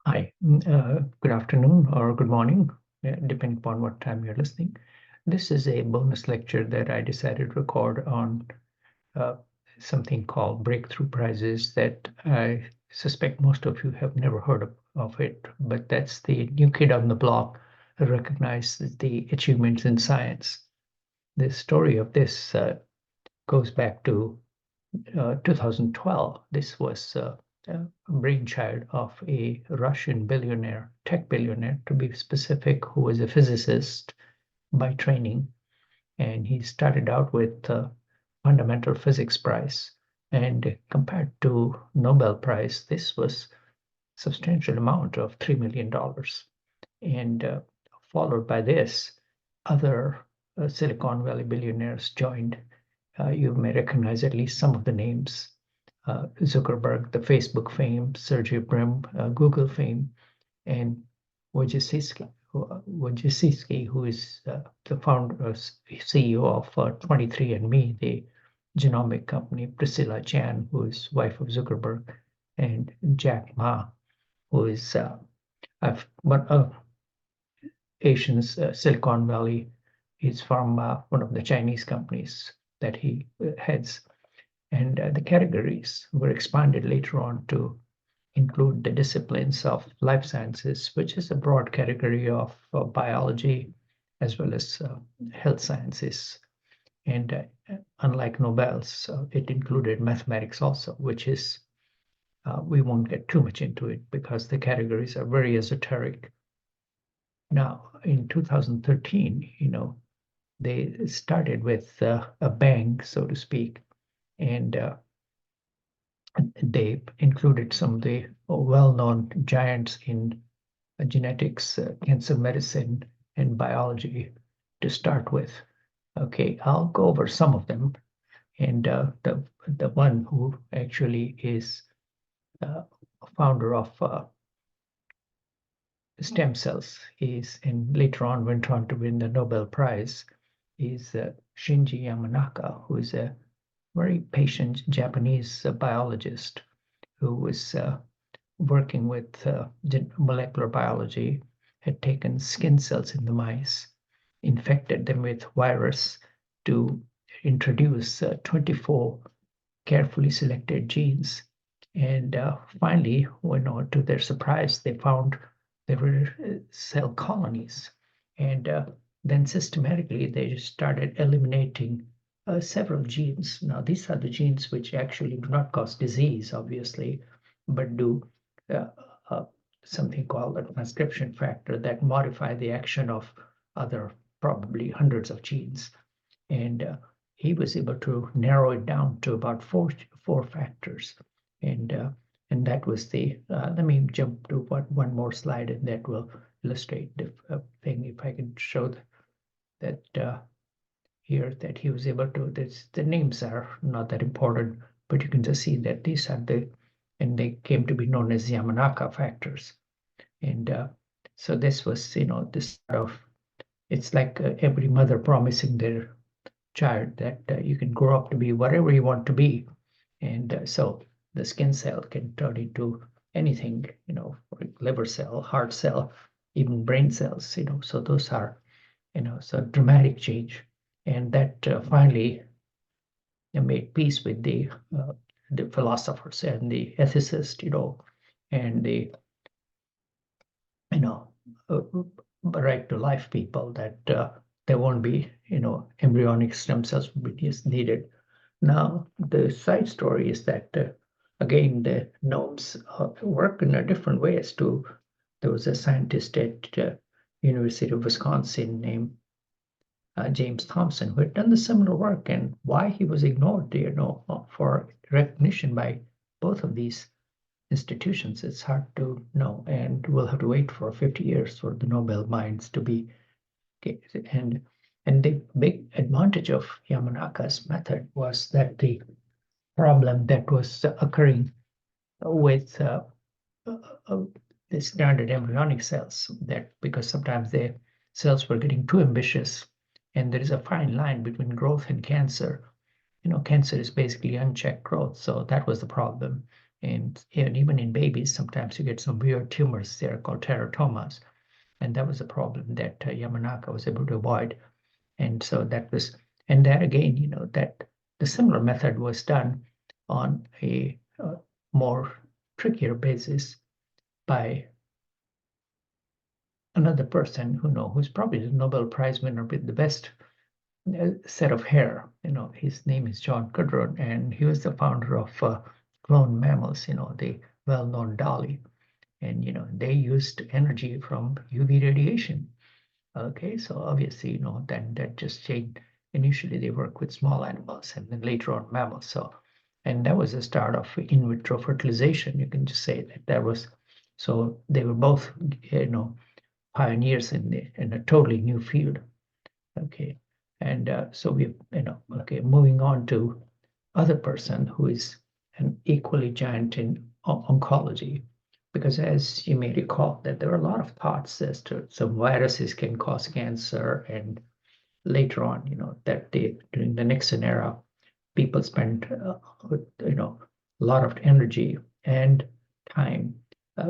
Hi, good afternoon or good morning, depending upon what time you're listening. This is a bonus lecture that I decided to record on uh, something called breakthrough prizes that I suspect most of you have never heard of it, but that's the new kid on the block who recognizes the achievements in science. The story of this goes back to 2012. This was a brainchild of a Russian billionaire, tech billionaire to be specific, who was a physicist by training. And he started out with fundamental physics prize. And compared to Nobel Prize, this was substantial amount of $3 million. And followed by this, other Silicon Valley billionaires joined. You may recognize at least some of the names. Zuckerberg, the Facebook fame, Sergey Brin, Google fame, and Wojciechowski, who is the founder, CEO of 23andMe, the genomic company, Priscilla Chan, who is wife of Zuckerberg, and Jack Ma, who is one of Asian's Silicon Valley. He's from one of the Chinese companies that he heads. And the categories were expanded later on to include the disciplines of life sciences, which is a broad category of biology as well as health sciences. And unlike Nobel's, it included mathematics also, which is, we won't get too much into it because the categories are very esoteric. Now, in 2013, they started with a bang, so to speak, and they included some of the well-known giants in genetics, cancer medicine, and biology to start with. Okay, I'll go over some of them, and the one who actually is a founder of stem cells is, and later on went on to win the Nobel Prize, is Shinji Yamanaka, who is a very patient Japanese biologist who was working with molecular biology, had taken skin cells in the mice, infected them with virus to introduce 24 carefully selected genes. And finally, to their surprise, they found there were cell colonies. And then systematically, they just started eliminating several genes. Now, these are the genes which actually do not cause disease, obviously, but do uh, uh, something called a transcription factor that modify the action of other, probably hundreds of genes. And he was able to narrow it down to about four factors. And and that was the, let me jump to one more slide, and that will illustrate the thing. If I can show that here, that he was able to, the names are not that important, but you can just see that these are and they came to be known as Yamanaka factors. And so this was, this sort of, it's like every mother promising their child that you can grow up to be whatever you want to be. And so the skin cell can turn into anything, liver cell, heart cell, even brain cells, so those are, so dramatic change. And that finally made peace with the philosophers and the ethicists, and the, you know, uh, right to life people, that there won't be, embryonic stem cells will be needed. Now, the side story is that, again, the gnomes work in a different ways too. There was a scientist at University of Wisconsin named James Thompson, who had done the similar work, and why he was ignored, for recognition by both of these institutions, it's hard to know, and we'll have to wait for 50 years for the Nobel minds to be. Okay, and the big advantage of Yamanaka's method was that the problem that was occurring with uh, the standard embryonic cells, that because sometimes the cells were getting too ambitious, and there is a fine line between growth and cancer. Cancer is basically unchecked growth, so that was the problem. And even in babies, sometimes you get some weird tumors there called teratomas. And that was a problem that Yamanaka was able to avoid. And so that was, and that again, that the similar method was done on a more trickier basis by another person who's probably the Nobel Prize winner with the best set of hair. His name is John Gudrun, and he was the founder of cloned mammals, the well-known Dolly. And they used energy from UV radiation. Okay, so obviously, then that just changed. Initially, they work with small animals, and then later on mammals. So, and that was the start of in vitro fertilization. You can just say that was. So they were both, pioneers in a totally new field. Okay, and so we, okay, moving on to other person who is an equally giant in oncology, because as you may recall that there are a lot of thoughts as to some viruses can cause cancer, and later on, that during the Nixon era, people spent, a lot of energy and time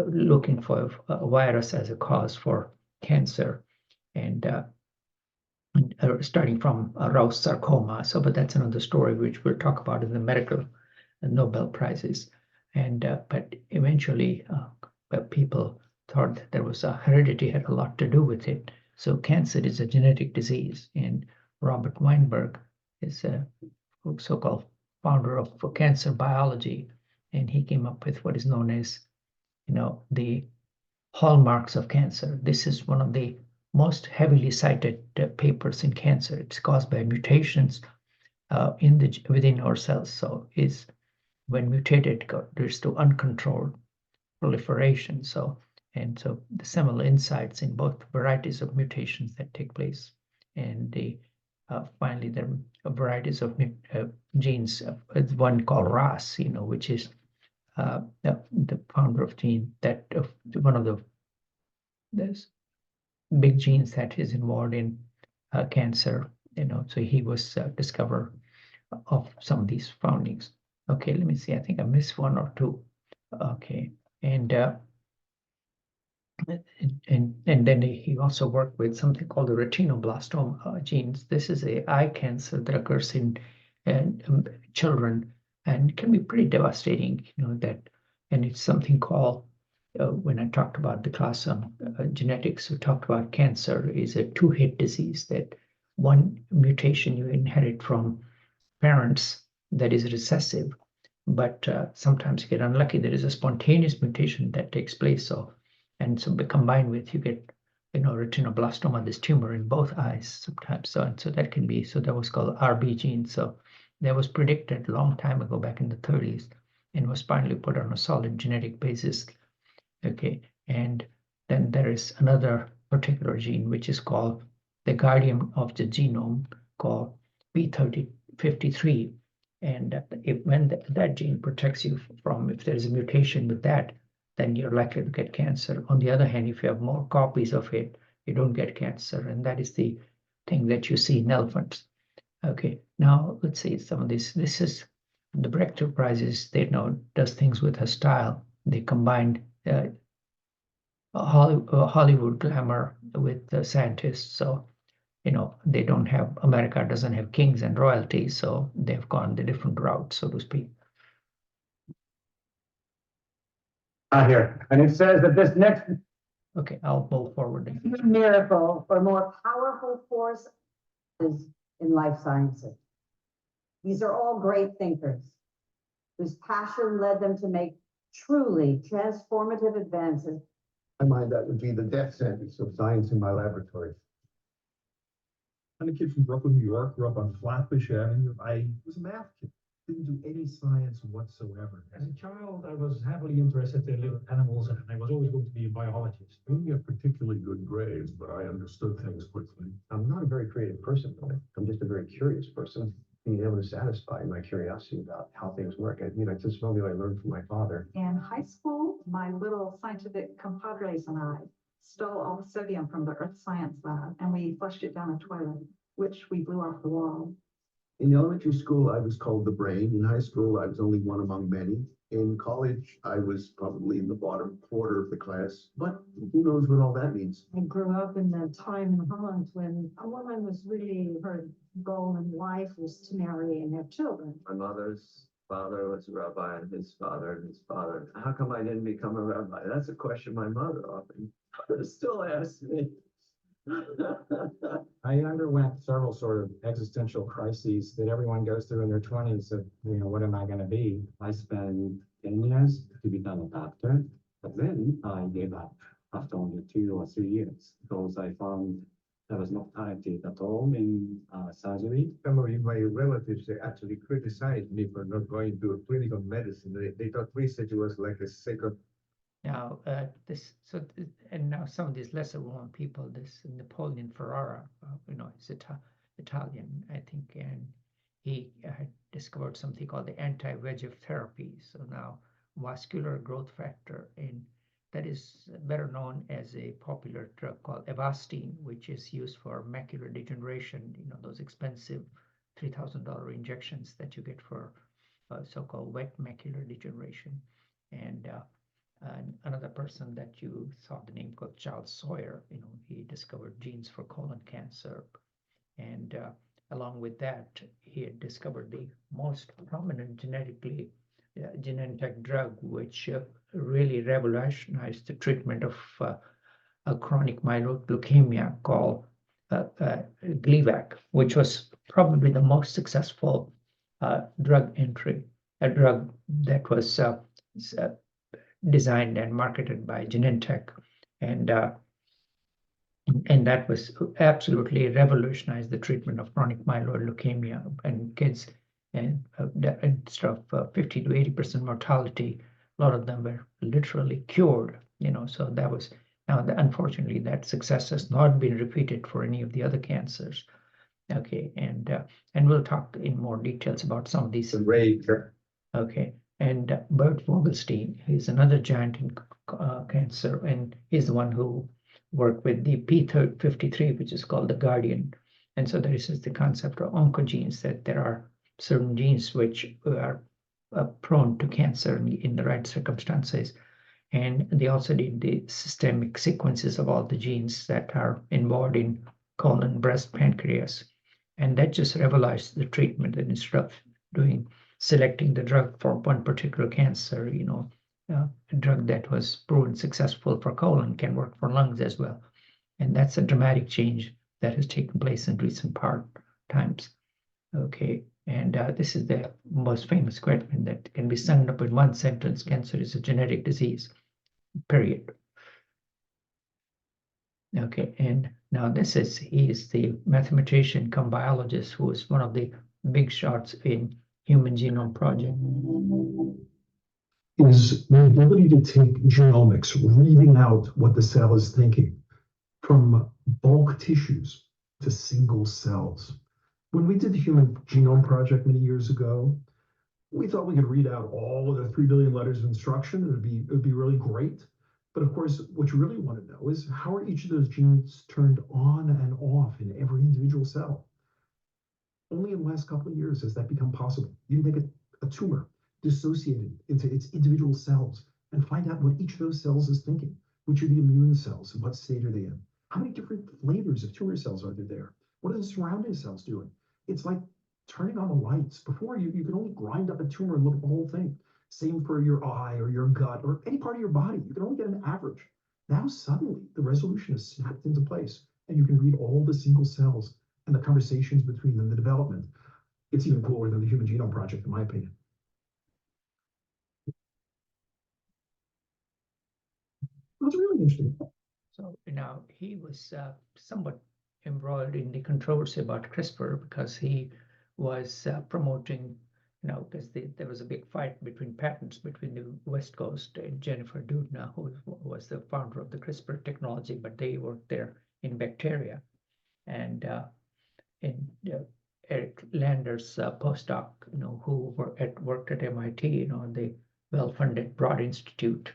looking for a virus as a cause for cancer, and starting from Rouse sarcoma. So, but that's another story which we'll talk about in the medical Nobel Prizes. And but eventually, people thought that there was heredity had a lot to do with it. So cancer is a genetic disease, and Robert Weinberg is a so-called founder of cancer biology, and he came up with what is known as, the hallmarks of cancer. This is one of the most heavily cited papers in cancer. It's caused by mutations within our cells. So is when mutated, there's to uncontrolled proliferation. So the seminal insights in both varieties of mutations that take place, and finally there are varieties of genes. One called RAS, which is the founder of gene that one of the there's big genes that is involved in cancer. So he was discoverer of some of these foundings. Okay, let me see. I think I missed one or two. Okay, and then he also worked with something called the retinoblastoma genes. This is a eye cancer that occurs in children and can be pretty devastating. And it's something called, when I talked about the class on genetics, we talked about cancer is a two-hit disease, that one mutation you inherit from parents that is recessive, but sometimes you get unlucky. There is a spontaneous mutation that takes place. So combined with, you get, retinoblastoma, this tumor in both eyes sometimes. So that can be, so that was called RB gene. So that was predicted a long time ago, back in the 30s, and was finally put on a solid genetic basis. Okay, and then there is another particular gene which is called the guardian of the genome, called P3053, and when that gene protects you from, if there's a mutation with that, then you're likely to get cancer. On the other hand, if you have more copies of it, you don't get cancer, and that is the thing that you see in elephants. Okay, now let's see some of this. This is the Breakthrough Prizes. They does things with a style. They combined Hollywood glamour with the scientists. So, they don't have, America doesn't have kings and royalty, so they've gone the different route, so to speak. Here, and it says that this next Okay, I'll move forward. miracle or more powerful force is in life sciences. These are all great thinkers whose passion led them to make truly transformative advances. In my mind, that would be the death sentence of science in my laboratory. I'm a kid from Brooklyn, New York, grew up on Flatbush Avenue. I was a math kid, didn't do any science whatsoever. As a child, I was heavily interested in little animals, and I was always going to be a biologist. I didn't get particularly good grades, but I understood things quickly. I'm not a very creative person, though. I'm just a very curious person. Being able to satisfy my curiosity about how things work. It's just something I learned from my father. In high school, my little scientific compadres and I stole all the sodium from the earth science lab, and we flushed it down a toilet, which we blew off the wall. In elementary school, I was called the brain. In high school, I was only one among many. In college, I was probably in the bottom quarter of the class, but who knows what all that means? I grew up in the time in Holland when a woman was really, her goal in life was to marry and have children. My mother's father was a rabbi and his father. How come I didn't become a rabbi? That's a question my mother often still asks me. I underwent several sort of existential crises that everyone goes through in their 20s of, what am I going to be? I spent 10 years to become a doctor, but then I gave up after only 2 or 3 years because I found there was no mortality at all in surgery. Some of my relatives, they actually criticized me for not going to clinical medicine. They thought research was like a second. Now, and now some of these lesser known people, this Napoleon Ferrara, he's Italian, I think, and he had discovered something called the anti-VEGF therapy. So now vascular growth factor, and that is better known as a popular drug called Avastin, which is used for macular degeneration, those expensive $3,000 injections that you get for so-called wet macular degeneration. And another person that you saw the name called Charles Sawyer, he discovered genes for colon cancer. And along with that, he had discovered the most prominent Genentech drug, which really revolutionized the treatment of a chronic myeloid leukemia called Gleevec, which was probably the most successful drug entry, a drug that was designed and marketed by Genentech, and that was absolutely revolutionized the treatment of chronic myeloid leukemia and kids, and instead of 50 to 80% mortality, a lot of them were literally cured. So that was unfortunately that success has not been repeated for any of the other cancers. Okay, and we'll talk in more details about some of these. Okay. And Bert Vogelstein, he's another giant in cancer, and he's the one who worked with the P53, which is called the Guardian. And so there is the concept of oncogenes, that there are certain genes which are prone to cancer in the right circumstances. And they also did the systemic sequences of all the genes that are involved in colon, breast, pancreas. And that just revolutionized the treatment, and instead of selecting the drug for one particular cancer, a drug that was proven successful for colon can work for lungs as well. And that's a dramatic change that has taken place in recent times. Okay, and this is the most famous quote that can be summed up in one sentence: cancer is a genetic disease, period. Okay, and now he is the mathematician come biologist who is one of the big shots in Human Genome Project. Is the ability to take genomics, reading out what the cell is thinking, from bulk tissues to single cells. When we did the Human Genome Project many years ago, we thought we could read out all of the 3 billion letters of instruction. It would be really great. But of course, what you really want to know is how are each of those genes turned on and off in every individual cell? Only in the last couple of years has that become possible. You can take a tumor, dissociate it into its individual cells, and find out what each of those cells is thinking. Which are the immune cells, and what state are they in? How many different flavors of tumor cells are there? What are the surrounding cells doing? It's like turning on the lights. Before, you could only grind up a tumor and look at the whole thing. Same for your eye or your gut or any part of your body. You can only get an average. Now suddenly the resolution is snapped into place, and you can read all the single cells and the conversations between them, the development. It's even cooler than the Human Genome Project, in my opinion. That's really interesting. So now he was somewhat embroiled in the controversy about CRISPR because he was promoting, because there was a big fight between patents between the West Coast and Jennifer Doudna, who was the founder of the CRISPR technology, but they worked there in bacteria. And Eric Lander's postdoc, who worked at MIT, the well-funded Broad Institute,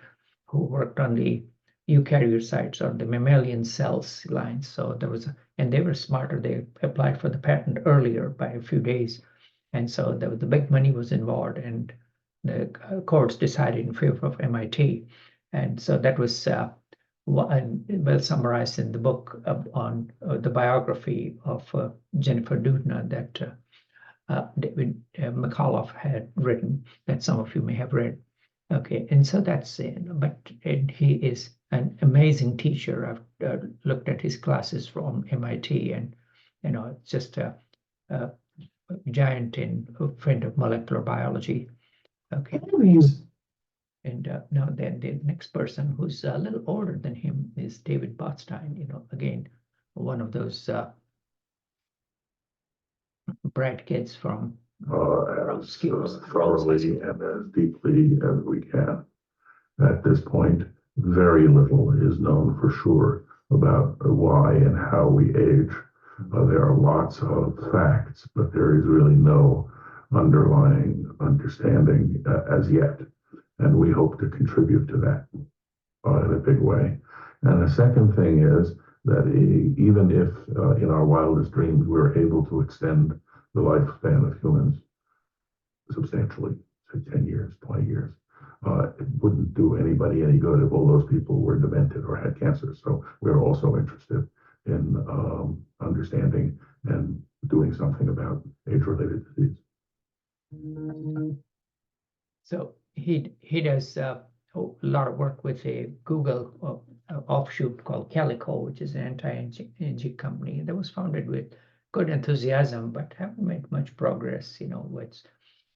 who worked on the eukaryocytes or the mammalian cells lines. So and they were smarter. They applied for the patent earlier by a few days. And so the big money was involved, and the courts decided in favor of MIT. And so that was well summarized in the book on the biography of Jennifer Doudna that David McAuliffe had written, that some of you may have read. Okay, and so that's it. But he is an amazing teacher. I've looked at his classes from MIT, and just a giant in friend of molecular biology. Okay. And now then the next person who's a little older than him is David Botstein, again, one of those bright kids from as thoroughly and as deeply as we can. At this point, very little is known for sure about why and how we age. There are lots of facts, but there is really no underlying understanding as yet. And we hope to contribute to that in a big way. And the second thing is that even if in our wildest dreams we're able to extend the lifespan of humans substantially, say 10 years, 20 years, it wouldn't do anybody any good if all those people were demented or had cancer. So we're also interested in understanding and doing something about age-related disease. So he does a lot of work with a Google offshoot called Calico, which is an anti-aging company that was founded with good enthusiasm, but haven't made much progress.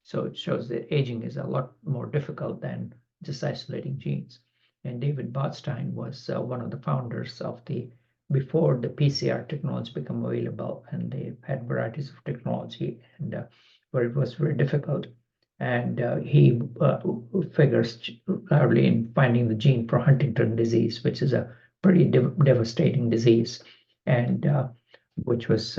So it shows that aging is a lot more difficult than just isolating genes. And David Botstein was one of the founders of before the PCR technology became available, and they had varieties of technology, and where it was very difficult. And he figures largely in finding the gene for Huntington disease, which is a pretty devastating disease, and which was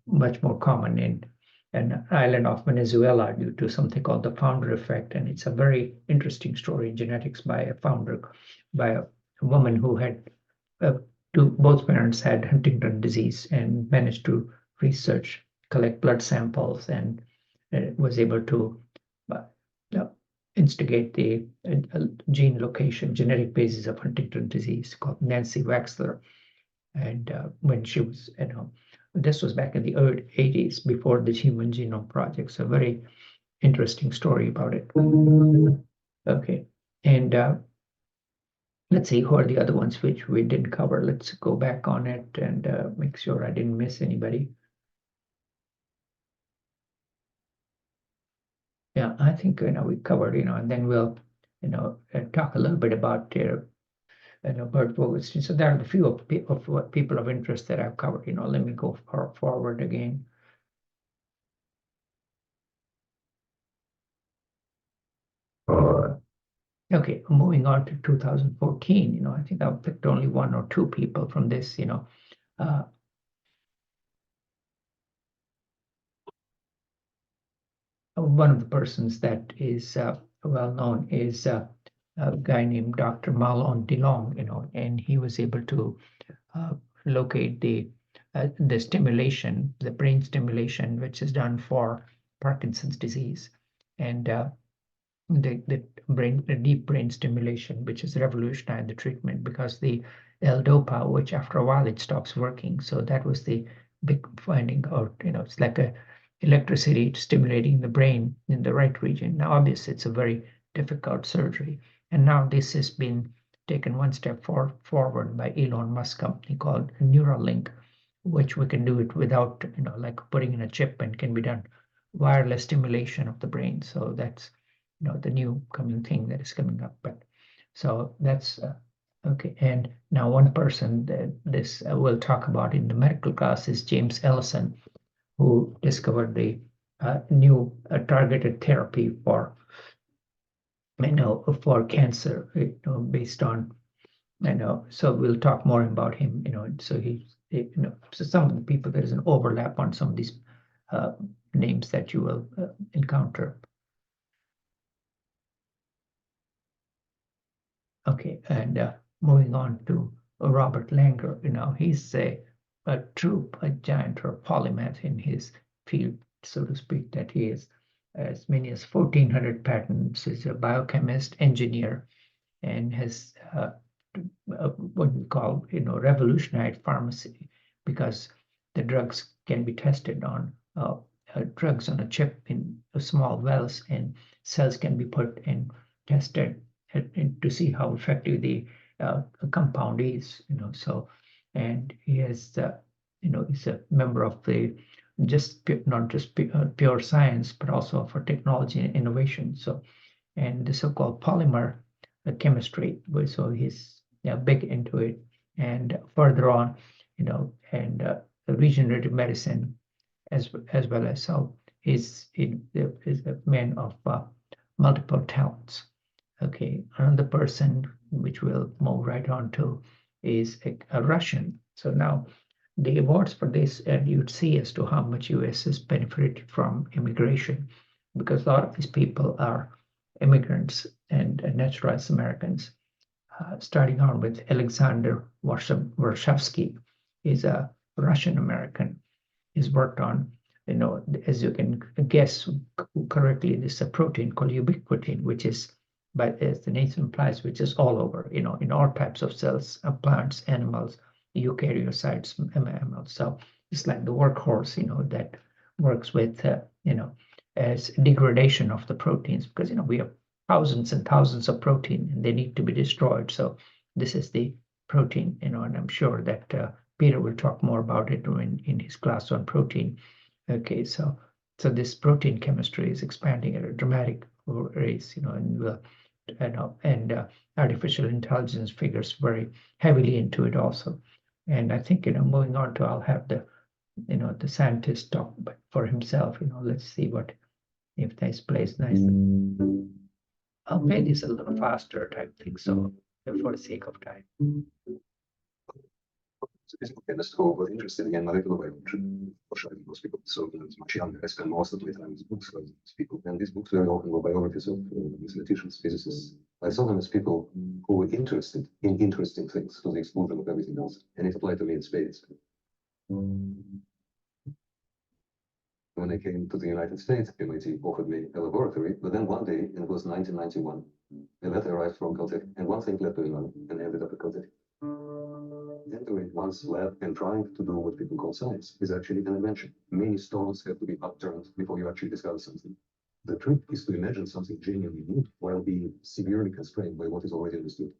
much more common in an island of Venezuela due to something called the founder effect. And it's a very interesting story in genetics by a woman who had both parents had Huntington disease and managed to collect blood samples, and was able to instigate the gene location, genetic basis of Huntington disease, called Nancy Wexler. And when she was, this was back in the early 80s, before the Human Genome Project. So a very interesting story about it. Okay, and let's see, who are the other ones which we didn't cover? Let's go back on it and make sure I didn't miss anybody. Yeah, I think we covered, and then we'll talk a little bit about their Bert Vogelstein. So there are a few of people of interest that I've covered. Let me go forward again. Okay, moving on to 2014. I think I've picked only one or two people from this. One of the persons that is well known is a guy named Dr. Malon DeLong, and he was able to locate the stimulation, the brain stimulation, which is done for Parkinson's disease, and the deep brain stimulation, which has revolutionized the treatment, because the L-DOPA, which after a while it stops working. So that was the big finding, or it's like a electricity stimulating the brain in the right region. Now, obviously, it's a very difficult surgery, and now this has been taken one step forward by Elon Musk company called Neuralink, which we can do it without, like putting in a chip, and can be done wireless stimulation of the brain. So that's, the new coming thing that is coming up. But so that's okay. And now one person that this we'll talk about in the medical class is James Ellison, who discovered the new targeted therapy for for cancer, based on, so we'll talk more about him, so so some of the people, there is an overlap on some of these names that you will encounter. Okay, and moving on to Robert Langer, he's a giant or polymath in his field, so to speak, that he is as many as 1,400 patents, is a biochemist, engineer, and has what we call, revolutionized pharmacy, because the drugs can be tested on drugs on a chip in small wells, and cells can be put and tested to see how effective the compound is, so, and he has, he's a member of the not just pure science, but also for technology and innovation. So, and the so-called polymer chemistry, so he's big into it. And further on, and regenerative medicine as well as, so is a man of multiple talents. Okay, another person which we'll move right on to is a Russian. So now the awards for this, and you'd see as to how much US has benefited from immigration, because a lot of these people are immigrants and naturalized Americans. Starting on with Alexander Warshawski, is a Russian American. He's worked on, as you can guess correctly, this a protein called ubiquitin, which is, but as the name implies, which is all over, in all types of cells, plants, animals, eukaryocytes, mammals. So it's like the workhorse, that works with, as degradation of the proteins, because, we have thousands and thousands of protein and they need to be destroyed. So this is the protein, and I'm sure that Peter will talk more about it in his class on protein. Okay, so this protein chemistry is expanding at a dramatic rate, and artificial intelligence figures very heavily into it also. And I think, moving on to, I'll have the scientist talk for himself. Let's see if this plays nicely. I'll play this a little faster type thing, so for the sake of time. Physical chemist who was interested in molecular biology. Most people, so much younger, I spent most of my time with books like these people, and these books very often were biographies of mathematicians, physicists. I saw them as people who were interested in interesting things to the exclusion of everything else, and it applied to me in spades. When I came to the United States, MIT offered me a laboratory, but then one day, and it was 1991, a letter arrived from Caltech, and one thing led to another, and I ended up at Caltech. Entering one's lab and trying to do what people call science is actually an invention. Many stones have to be upturned before you actually discover something. The trick is to imagine something genuinely new while being severely constrained by what is already understood.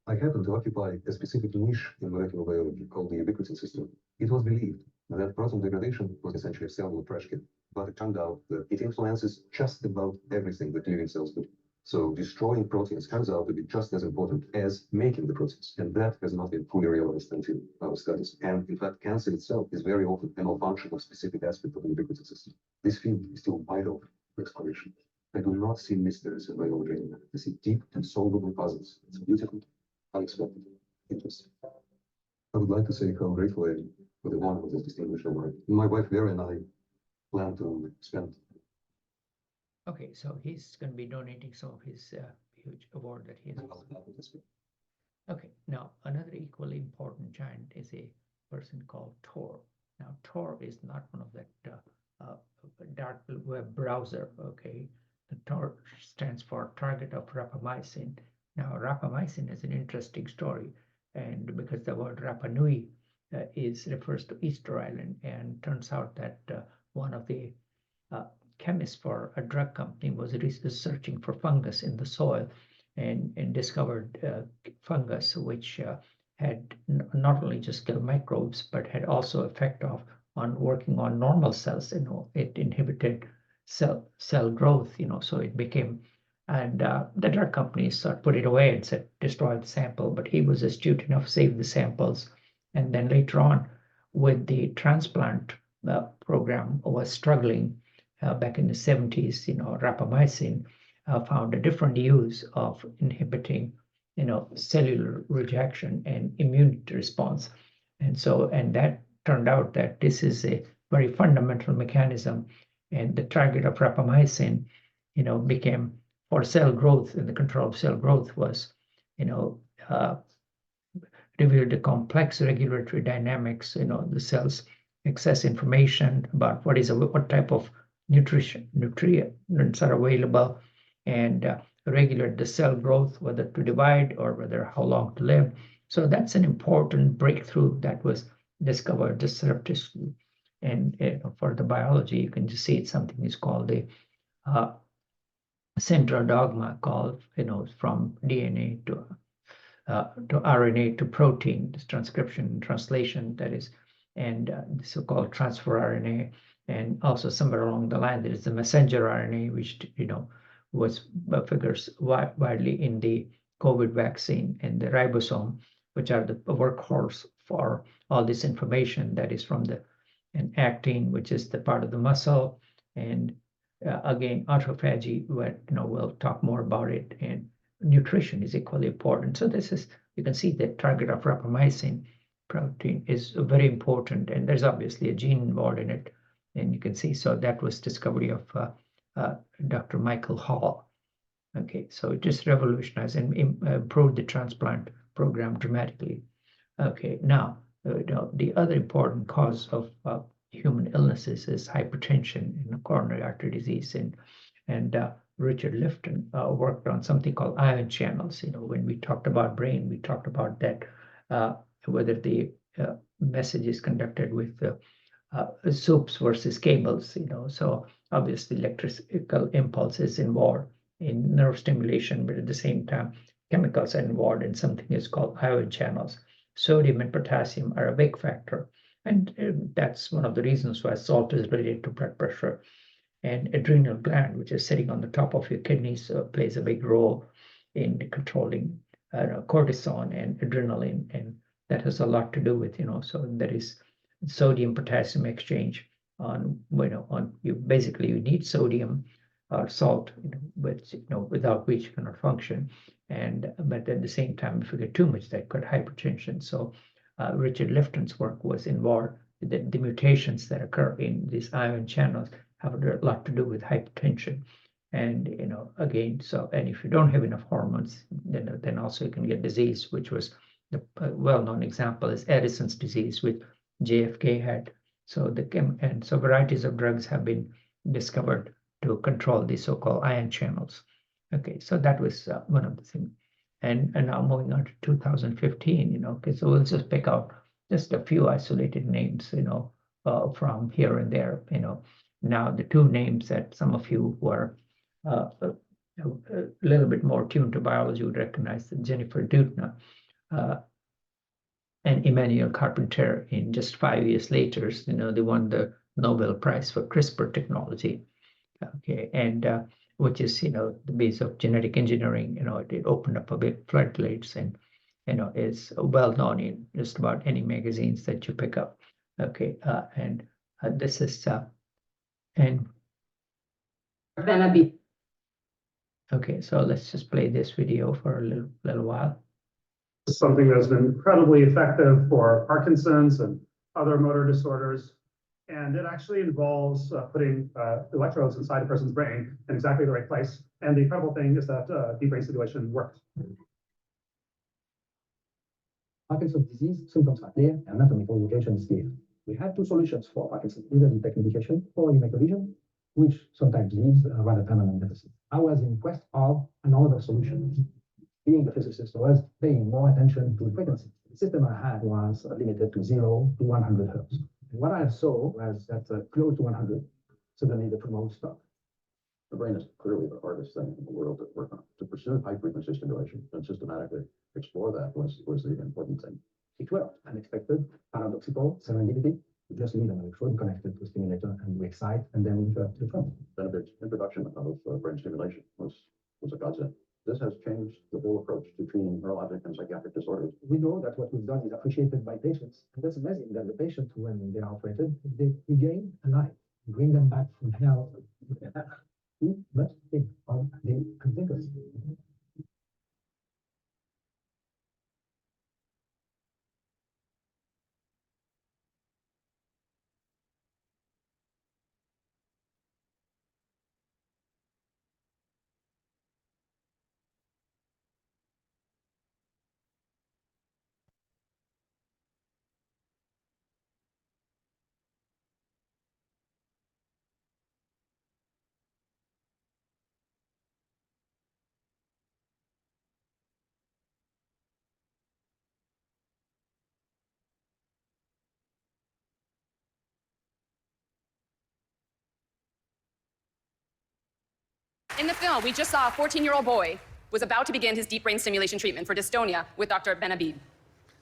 I happen to occupy a specific niche in molecular biology called the ubiquitin system. It was believed that proton degradation was essentially a cellular trash can, but it turned out that it influences just about everything that living cells do. So destroying proteins turns out to be just as important as making the proteins, and that has not been fully realized until our studies. And in fact, cancer itself is very often a malfunction of specific aspect of the ubiquitin system. This field is still wide open for exploration. I do not see mysteries in biology anymore. I see deep and solvable puzzles. It's beautiful, unexpected, interesting. I would like to say how grateful I am for the one with this distinguished award. My wife Vera and I plan to spend. Okay, so he's going to be donating some of his huge award that he has. Okay, now another equally important giant is a person called Tor. Now Tor is not one of that dark web browser. Okay, the Tor stands for target of rapamycin. Now rapamycin is an interesting story, and because the word Rapa Nui refers to Easter Island, and turns out that one of the chemist for a drug company was searching for fungus in the soil, and discovered fungus which had not only just killed microbes, but had also effect on working on normal cells. It inhibited cell growth. So it became, and the drug companies put it away and said destroy the sample. But he was astute enough, saved the samples, and then later on, with the transplant program, was struggling. Back in the 70s, rapamycin found a different use of inhibiting, cellular rejection and immunity response. And that turned out that this is a very fundamental mechanism, and the target of rapamycin, became for cell growth, and the control of cell growth was, revealed the complex regulatory dynamics, the cells excess information about what type of nutrients are available, and regulate the cell growth, whether to divide or whether how long to live. So that's an important breakthrough that was discovered just surreptitiously. And for the biology, you can just see it, something is called the central dogma, called, from DNA to RNA to protein, this transcription and translation, that is, and the so-called transfer RNA. And also somewhere along the line, there is the messenger RNA, which, was figures widely in the COVID vaccine, and the ribosome, which are the workhorse for all this information that is from and actin, which is the part of the muscle. And again, autophagy, we'll talk more about it, and nutrition is equally important. So this is, you can see the target of rapamycin protein is very important, and there's obviously a gene involved in it. And you can see, so that was discovery of Dr. Michael Hall. Okay, so it just revolutionized and improved the transplant program dramatically. Okay, now, the other important cause of human illnesses is hypertension and coronary artery disease. And Richard Lifton worked on something called ion channels. When we talked about brain, we talked about that, whether the message is conducted with soups versus cables. So obviously electrical impulses involved in nerve stimulation, but at the same time, chemicals are involved in something is called ion channels. Sodium and potassium are a big factor, and that's one of the reasons why salt is related to blood pressure. And adrenal gland, which is sitting on the top of your kidneys, plays a big role in controlling cortisol and adrenaline, and that has a lot to do with, so there is sodium potassium exchange on, you basically, you need sodium or salt, without which you cannot function. But at the same time, if you get too much, that could hypertension. So Richard Lifton's work was involved. The mutations that occur in these ion channels have a lot to do with hypertension. And again, and if you don't have enough hormones, then also you can get disease, which was the well-known example is Addison's disease, which JFK had. So varieties of drugs have been discovered to control the so-called ion channels. Okay, so that was one of the things. And now moving on to 2015, okay, so we'll just pick out just a few isolated names, from here and there. Now the two names that some of you who are a little bit more tuned to biology would recognize, Jennifer Doudna and Emmanuel Carpenter. In just 5 years later, they won the Nobel Prize for CRISPR technology. Okay, and which is, the base of genetic engineering. It opened up a big floodgates, and is well known in just about any magazines that you pick up. Okay, and this is and Gonna be. okay, so let's just play this video for a little while. Something that's been incredibly effective for Parkinson's and other motor disorders. And it actually involves putting electrodes inside a person's brain in exactly the right place. And the incredible thing is that deep brain stimulation works. Parkinson's disease symptoms are clear, anatomical location is clear. We have two solutions for Parkinson's: either you take medication or you make a lesion, which sometimes leads a rather permanent deficit. I was in quest of another solution. Being the physicist, I was paying more attention to the frequency. The system I had was limited to 0 to 100 hertz. And what I saw was that close to 100, suddenly the tumor would stop. The brain is clearly the hardest thing in the world to work on. To pursue high frequency stimulation and systematically explore that was the important thing. It worked. Unexpected, paradoxical, serendipity. You just need an electrode connected to a stimulator and you excite and then interrupt the phone. Benedict introduction of brain stimulation was a godsend. This has changed the whole approach to treating neurologic and psychiatric disorders. We know that what we've done is appreciated by patients. And that's amazing that the patient, when they are operated, they regain a life, bring them back from hell. We must think of the unthinkable. In the film, we just saw a 14-year-old boy was about to begin his deep brain stimulation treatment for dystonia with Dr. Benabid.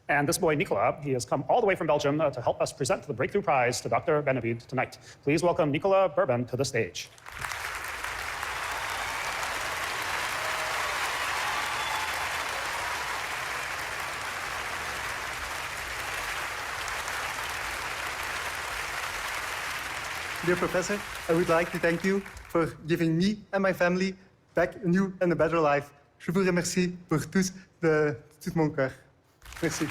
And this boy, Nicola, he has come all the way from Belgium to help us present the Breakthrough Prize to Dr. Benabid tonight. Please welcome Nicola Bourbon to the stage. Dear Professor, I would like to thank you for giving me and my family back a new and a better life. Je vous remercie pour tout de tout mon cœur. Merci.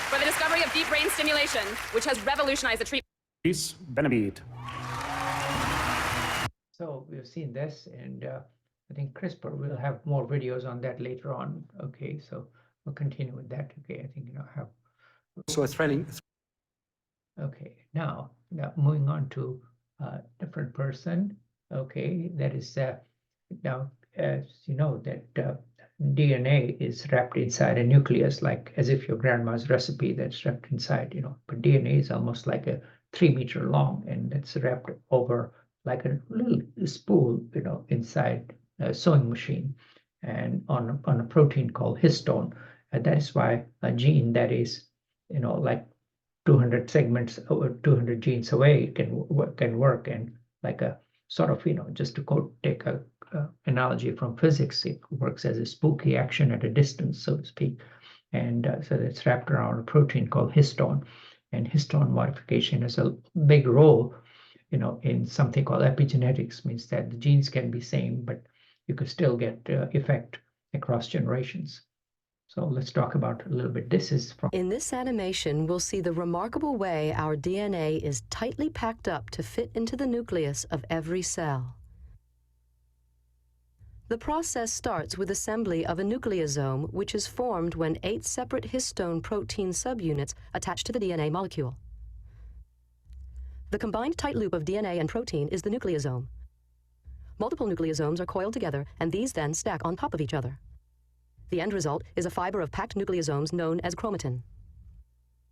For the discovery of deep brain stimulation, which has revolutionized the treatment. Please, Benabid. So we've seen this, and I think CRISPR will have more videos on that later on. Okay, so we'll continue with that. Okay, I think have. So a thrilling. Okay, now moving on to a different person. Okay, that is now, as you know, that DNA is wrapped inside a nucleus, like as if your grandma's recipe that's wrapped inside, but DNA is almost like a 3-meter long, and it's wrapped over like a little spool, inside a sewing machine, and on a protein called histone. And that is why a gene that is, like 200 segments or 200 genes away can work, and like a sort of, just to take a analogy from physics, it works as a spooky action at a distance, so to speak. And so it's wrapped around a protein called histone, and histone modification has a big role, in something called epigenetics, means that the genes can be same, but you could still get effect across generations. So let's talk about a little bit. This is from. In this animation, we'll see the remarkable way our DNA is tightly packed up to fit into the nucleus of every cell. The process starts with assembly of a nucleosome, which is formed when 8 separate histone protein subunits attach to the DNA molecule. The combined tight loop of DNA and protein is the nucleosome. Multiple nucleosomes are coiled together, and these then stack on top of each other. The end result is a fiber of packed nucleosomes known as chromatin.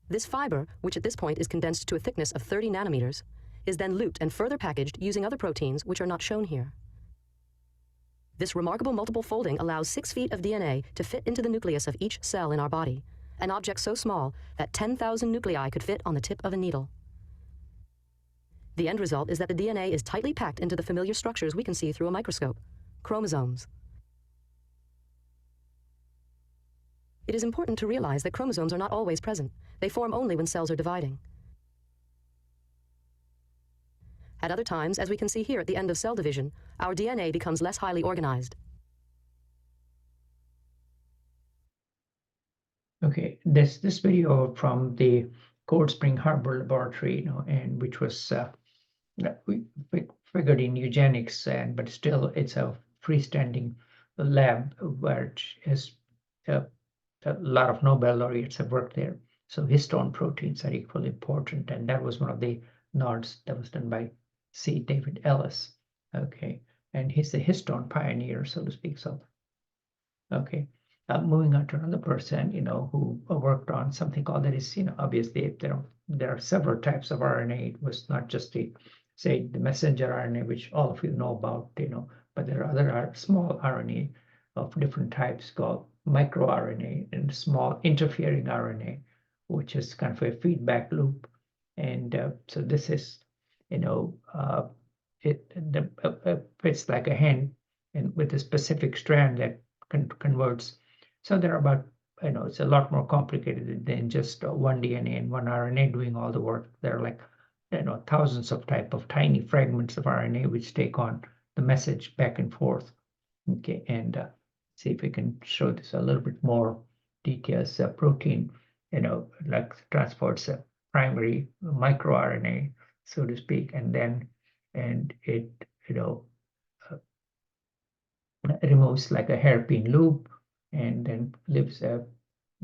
This fiber, which at this point is condensed to a thickness of 30 nanometers, is then looped and further packaged using other proteins which are not shown here. This remarkable multiple folding allows 6 feet of DNA to fit into the nucleus of each cell in our body, an object so small that 10,000 nuclei could fit on the tip of a needle. The end result is that the DNA is tightly packed into the familiar structures we can see through a microscope, chromosomes. It is important to realize that chromosomes are not always present. They form only when cells are dividing. At other times, as we can see here at the end of cell division, our DNA becomes less highly organized. Okay, this video from the Cold Spring Harbor Laboratory, and which was we figured in eugenics, but still it's a freestanding lab where it has a lot of Nobel laureates have worked there. So histone proteins are equally important, and that was one of the nods that was done by C. David Ellis. Okay, and he's the histone pioneer, so to speak. So, okay, moving on to another person, who worked on something called that is, obviously there are several types of RNA. It was not just the messenger RNA, which all of you know about, but there are other small RNA of different types called microRNA and small interfering RNA, which is kind of a feedback loop. And so this is, it's like a hen, and with a specific strand that converts. So there are about, it's a lot more complicated than just one DNA and one RNA doing all the work. There are like, thousands of tiny fragments of RNA which take on the message back and forth. Okay, and see if we can show this a little bit more details. Protein, like transports a primary microRNA, so to speak, and it, removes like a hairpin loop, and then leaves a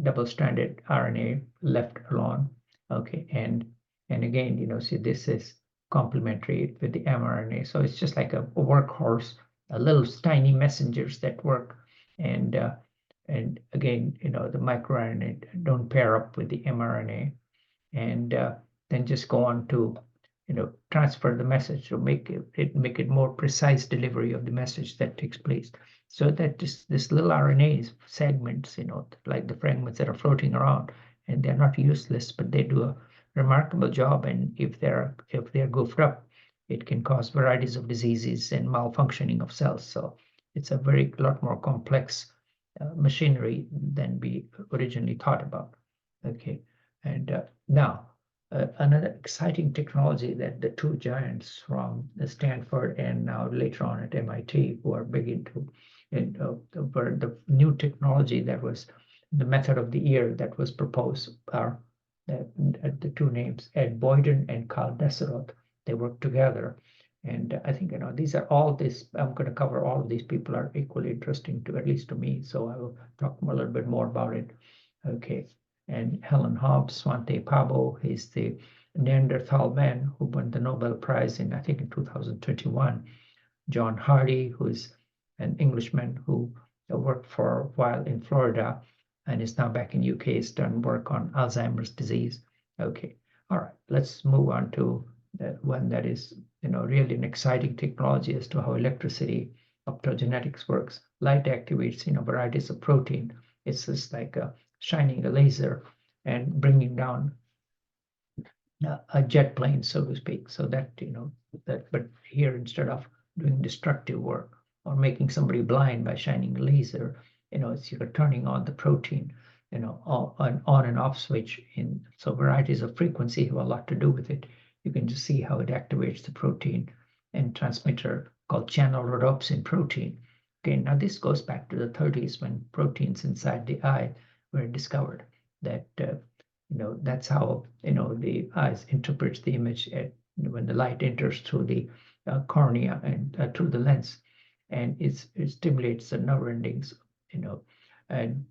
double-stranded RNA left alone. Okay, and again, see, this is complementary with the mRNA, so it's just like a workhorse, a little tiny messengers that work. And again, the microRNA don't pair up with the mRNA, and then just go on to transfer the message to make it more precise delivery of the message that takes place. So that this little RNA segments, like the fragments that are floating around, and they're not useless, but they do a remarkable job. And if they're goofed up, it can cause varieties of diseases and malfunctioning of cells. So it's a lot more complex machinery than we originally thought about. Okay, and now another exciting technology that the two giants from Stanford and now later on at MIT, who are big into the new technology that was the method of the year that was proposed are the two names, Ed Boyden and Carl Desseroth. They work together. And I think, these are all this, I'm going to cover all of these people are equally interesting to, at least to me. So I will talk a little bit more about it. Okay. And Helen Hobbs, Svante Pabo, he's the Neanderthal man who won the Nobel Prize in 2021. John Hardy, who is an Englishman who worked for a while in Florida and is now back in UK, has done work on Alzheimer's disease. Okay, all right, let's move on to the one that is, really an exciting technology as to how electricity optogenetics works. Light activates, varieties of protein. It's just like shining a laser and bringing down a jet plane, so to speak. So that, but here, instead of doing destructive work or making somebody blind by shining a laser, it's you're turning on the protein, an on and off switch. So varieties of frequency have a lot to do with it. You can just see how it activates the protein and transmitter called channel rhodopsin protein. Okay, now this goes back to the 30s when proteins inside the eye were discovered. That that's how the eyes interprets the image when the light enters through the cornea and through the lens, and it stimulates the nerve endings, and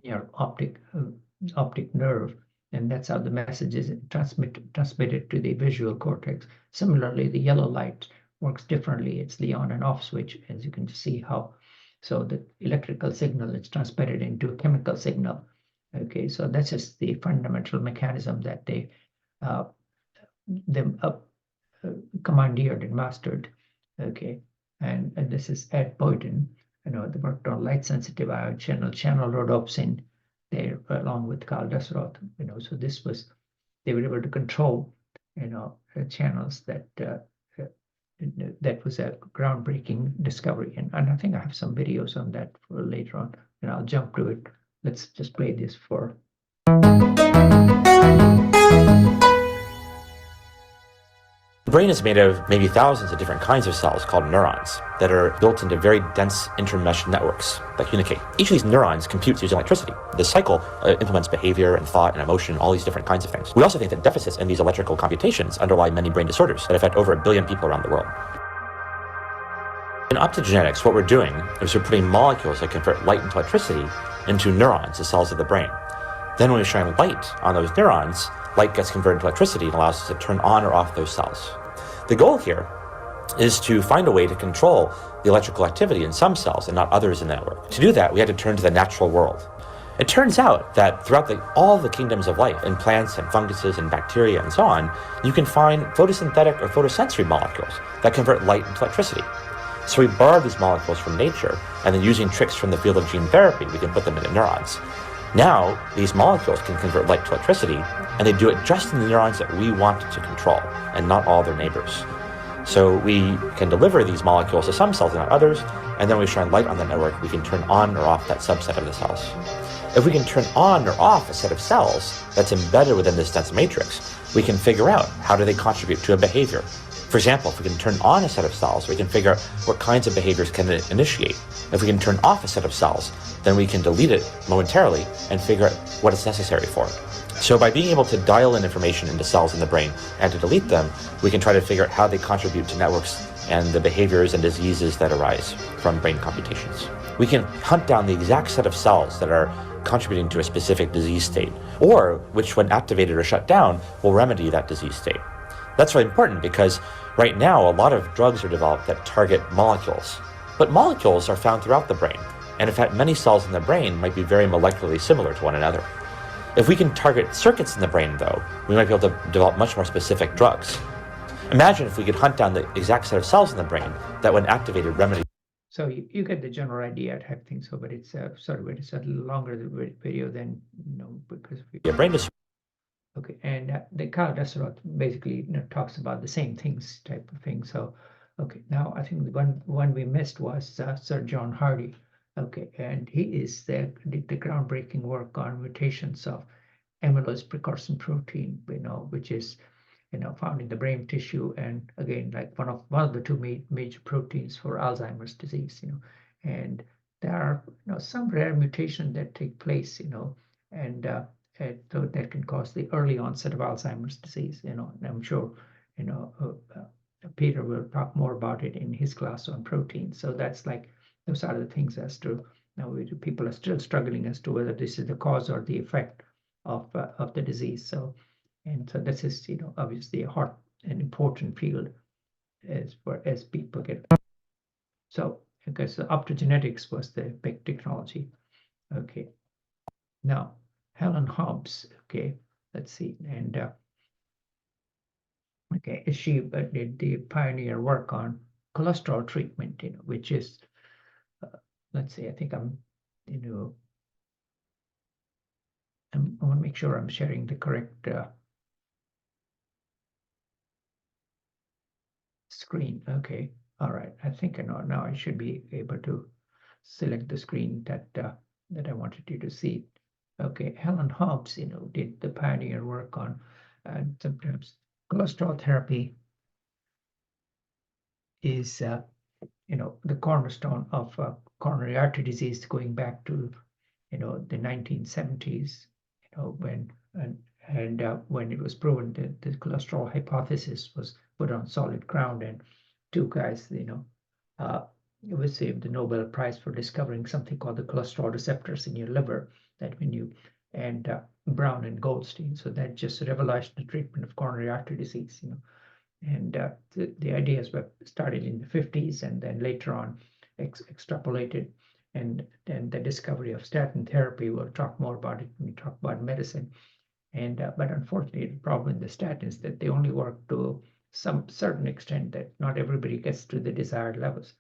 your optic nerve, and that's how the message is transmitted to the visual cortex. Similarly, the yellow light works differently. It's the on and off switch, as you can see how. So the electrical signal is transmitted into a chemical signal. Okay, so that's just the fundamental mechanism that they commandeered and mastered. Okay, and this is Ed Boyden. They worked on light-sensitive ion channel rhodopsin there, along with Carl Desseroth. So this was, they were able to control, channels that that was a groundbreaking discovery. And I think I have some videos on that for later on, and I'll jump to it. Let's just play this for. The brain is made of maybe thousands of different kinds of cells called neurons that are built into very dense intermeshed networks that communicate. Each of these neurons computes using electricity. The cycle implements behavior and thought and emotion, all these different kinds of things. We also think that deficits in these electrical computations underlie many brain disorders that affect over 1 billion people around the world. In optogenetics, what we're doing is we're putting molecules that convert light into electricity into neurons, the cells of the brain. Then when we shine light on those neurons, light gets converted to electricity and allows us to turn on or off those cells. The goal here is to find a way to control the electrical activity in some cells and not others in the network. To do that, we had to turn to the natural world. It turns out that throughout all the kingdoms of life, in plants and funguses and bacteria and so on, you can find photosynthetic or photosensory molecules that convert light into electricity. So we borrowed these molecules from nature, and then using tricks from the field of gene therapy, we can put them into neurons. Now, these molecules can convert light to electricity, and they do it just in the neurons that we want to control, and not all their neighbors. So we can deliver these molecules to some cells and not others, and then when we shine light on the network, we can turn on or off that subset of the cells. If we can turn on or off a set of cells that's embedded within this dense matrix, we can figure out how do they contribute to a behavior. For example, if we can turn on a set of cells, we can figure out what kinds of behaviors can it initiate. If we can turn off a set of cells, then we can delete it momentarily and figure out what it's necessary for. So by being able to dial in information into cells in the brain and to delete them, we can try to figure out how they contribute to networks and the behaviors and diseases that arise from brain computations. We can hunt down the exact set of cells that are contributing to a specific disease state, or which, when activated or shut down, will remedy that disease state. That's really important because right now a lot of drugs are developed that target molecules. But molecules are found throughout the brain, and in fact many cells in the brain might be very molecularly similar to one another. If we can target circuits in the brain, though, we might be able to develop much more specific drugs. Imagine if we could hunt down the exact set of cells in the brain that, when activated, remedy. So you get the general idea type thing. So, but it's sorry, it's a little longer video than because we brain disorder. Okay, and the Carl Desserot basically talks about the same things type of thing. So, okay, now I think the one we missed was Sir John Hardy. Okay, and he is did the groundbreaking work on mutations of amylase precursor protein, which is found in the brain tissue, and again, like one of the two major proteins for Alzheimer's disease. And there are some rare mutations that take place, and so that can cause the early onset of Alzheimer's disease. And I'm sure Peter will talk more about it in his class on protein. So that's like those are the things as to people are still struggling as to whether this is the cause or the effect of the disease. So this is obviously a hot and important field as people get. So because optogenetics was the big technology. Okay, now Helen Hobbs. Okay, let's see, and okay, she did the pioneer work on cholesterol treatment, which is let's see, I think I want to make sure I'm sharing the correct screen. Okay, all right. I think I know now. I should be able to select the screen that I wanted you to see. Okay, Helen Hobbs, did the pioneer work on sometimes cholesterol therapy is the cornerstone of coronary artery disease going back to the 1970s. When when it was proven that the cholesterol hypothesis was put on solid ground, and two guys, received the Nobel Prize for discovering something called the cholesterol receptors in your liver, that when you, and Brown and Goldstein. So that just revolutionized the treatment of coronary artery disease, and the ideas were started in the 50s and then later on extrapolated. And then the discovery of statin therapy, we'll talk more about it when we talk about medicine. And but unfortunately, the problem with the statins that they only work to some certain extent, that not everybody gets to the desired levels.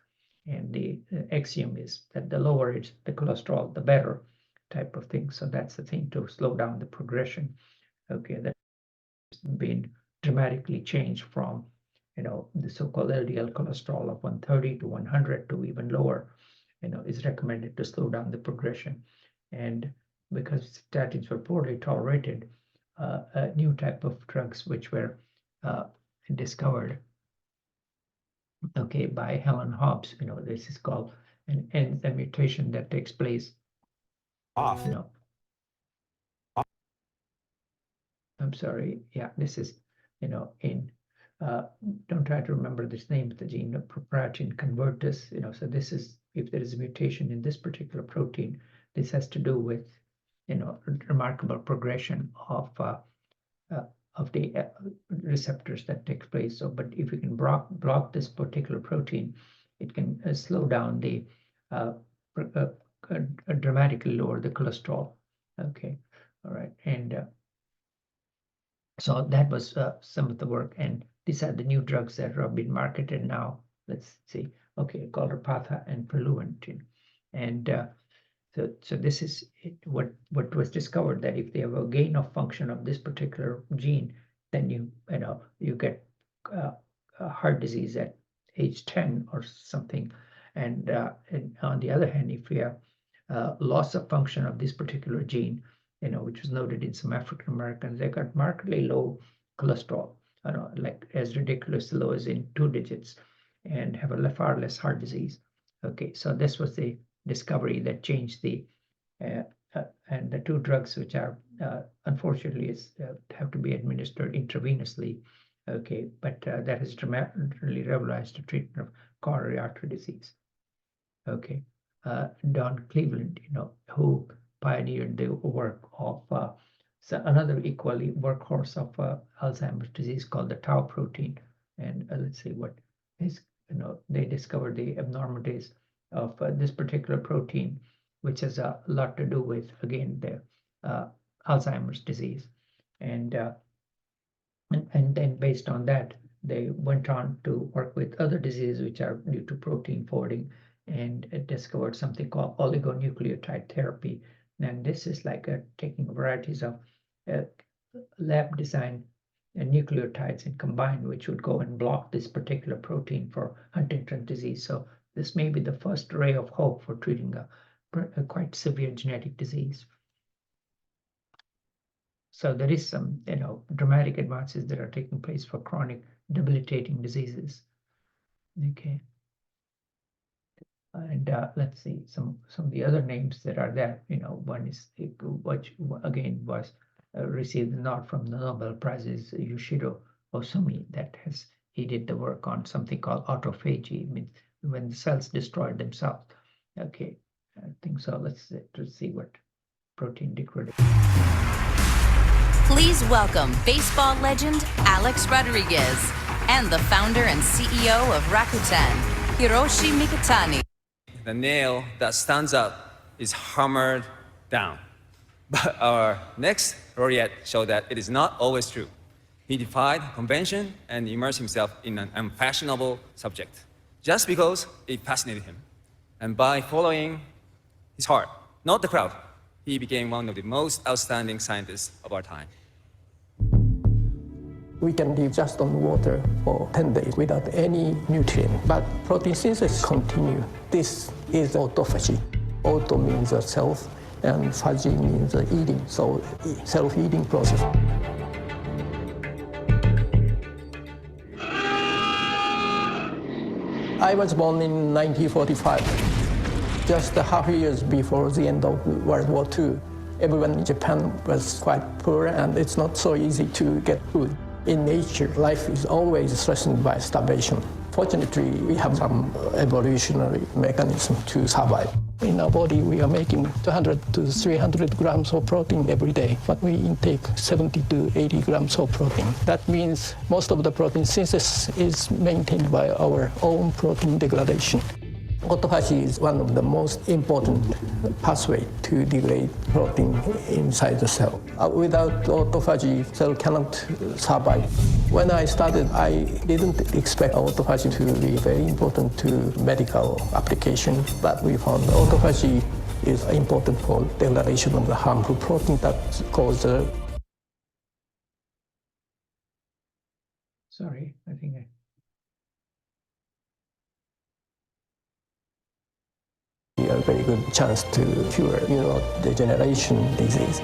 And the axiom is that the lower it's the cholesterol, the better type of thing. So that's the thing to slow down the progression. Okay, that's been dramatically changed from the so-called LDL cholesterol of 130 to 100 to even lower. Is recommended to slow down the progression. And because statins were poorly tolerated, a new type of drugs which were discovered, okay, by Helen Hobbs. This is called an enzyme mutation that takes place. I'm sorry. Yeah, this is in. Don't try to remember this name of the gene, propratin convertase. So this is, if there is a mutation in this particular protein, this has to do with remarkable progression of the receptors that takes place. So, but if you can block this particular protein, it can slow down the dramatically lower the cholesterol. Okay, all right, and so that was some of the work, and these are the new drugs that have been marketed now. Let's see. Okay, Goldrapatha and Preluent, and so this is what was discovered, that if they have a gain of function of this particular gene, then you get heart disease at age 10 or something, and on the other hand, if you have loss of function of this particular gene, which was noted in some African Americans, they got markedly low cholesterol, like as ridiculously low as in 2 digits, and have a far less heart disease. Okay, so this was the discovery that changed the and the two drugs which are unfortunately have to be administered intravenously. Okay, but that has dramatically revolutionized the treatment of coronary artery disease. Okay, Don Cleveland, who pioneered the work of so another equally workhorse of Alzheimer's disease called the tau protein. And let's see what is, they discovered the abnormalities of this particular protein, which has a lot to do with, again, the Alzheimer's disease. And then based on that, they went on to work with other diseases which are due to protein folding, and discovered something called oligonucleotide therapy. And this is like taking varieties of lab designed nucleotides and combined, which would go and block this particular protein for Huntington's disease. So this may be the first ray of hope for treating a quite severe genetic disease. So there is some, dramatic advances that are taking place for chronic debilitating diseases. Okay. And let's see some of the other names that are there. One is which again was received the nod from the Nobel Prizes, Yoshiro Osumi, he did the work on something called autophagy, means when the cells destroy themselves. Okay, I think so. Let's see what protein degradation. Please welcome baseball legend Alex Rodriguez and the founder and CEO of Rakuten, Hiroshi Mikitani. The nail that stands up is hammered down. But our next laureate showed that it is not always true. He defied convention and immersed himself in an unfashionable subject, just because it fascinated him. And by following his heart, not the crowd, he became one of the most outstanding scientists of our time. We can live just on water for 10 days without any nutrient, but protein synthesis continues. This is autophagy. Auto means self, and phagy means eating, so self-eating process. I was born in 1945, just a half years before the end of World War II. Everyone in Japan was quite poor, and it's not so easy to get food. In nature, life is always threatened by starvation. Fortunately, we have some evolutionary mechanism to survive. In our body, we are making 200 to 300 grams of protein every day, but we intake 70 to 80 grams of protein. That means most of the protein synthesis is maintained by our own protein degradation. Autophagy is one of the most important pathways to degrade protein inside the cell. Without autophagy, cell cannot survive. When I started, I didn't expect autophagy to be very important to medical application, but we found autophagy is important for degradation of the harmful protein that cause the... Sorry, I think a very good chance to cure neurodegeneration disease.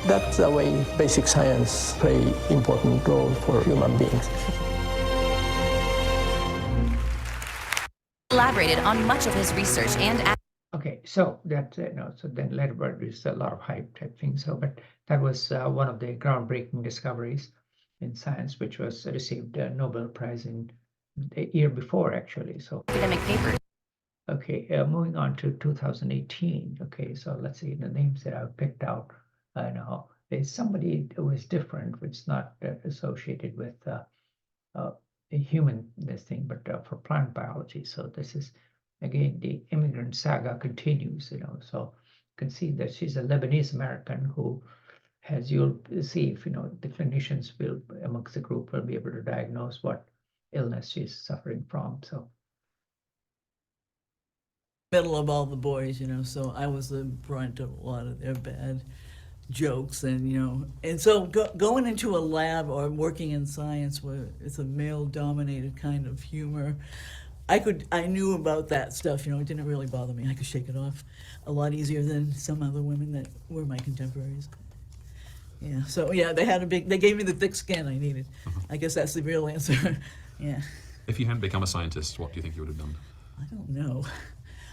That's the way basic science plays important role for human beings. Elaborated on much of his research and... Okay, so that so then later is a lot of hype type thing. So, but that was one of the groundbreaking discoveries in science, which was received a Nobel Prize in the year before, actually. So academic paper. Okay, moving on to 2018. Okay, so let's see the names that I've picked out. Now is somebody who is different, which is not associated with a human this thing, but for plant biology. So this is again the immigrant saga continues. So you can see that she's a Lebanese American who has, you'll see if the clinicians will amongst the group will be able to diagnose what illness she's suffering from. So. Middle of all the boys, so I was the brunt of a lot of their bad jokes, and and so going into a lab or working in science where it's a male-dominated kind of humor, I knew about that stuff. It didn't really bother me. I could shake it off a lot easier than some other women that were my contemporaries. Yeah, so yeah, they gave me the thick skin I needed. I guess that's the real answer. Yeah. If you hadn't become a scientist, what do you think you would have done? I don't know.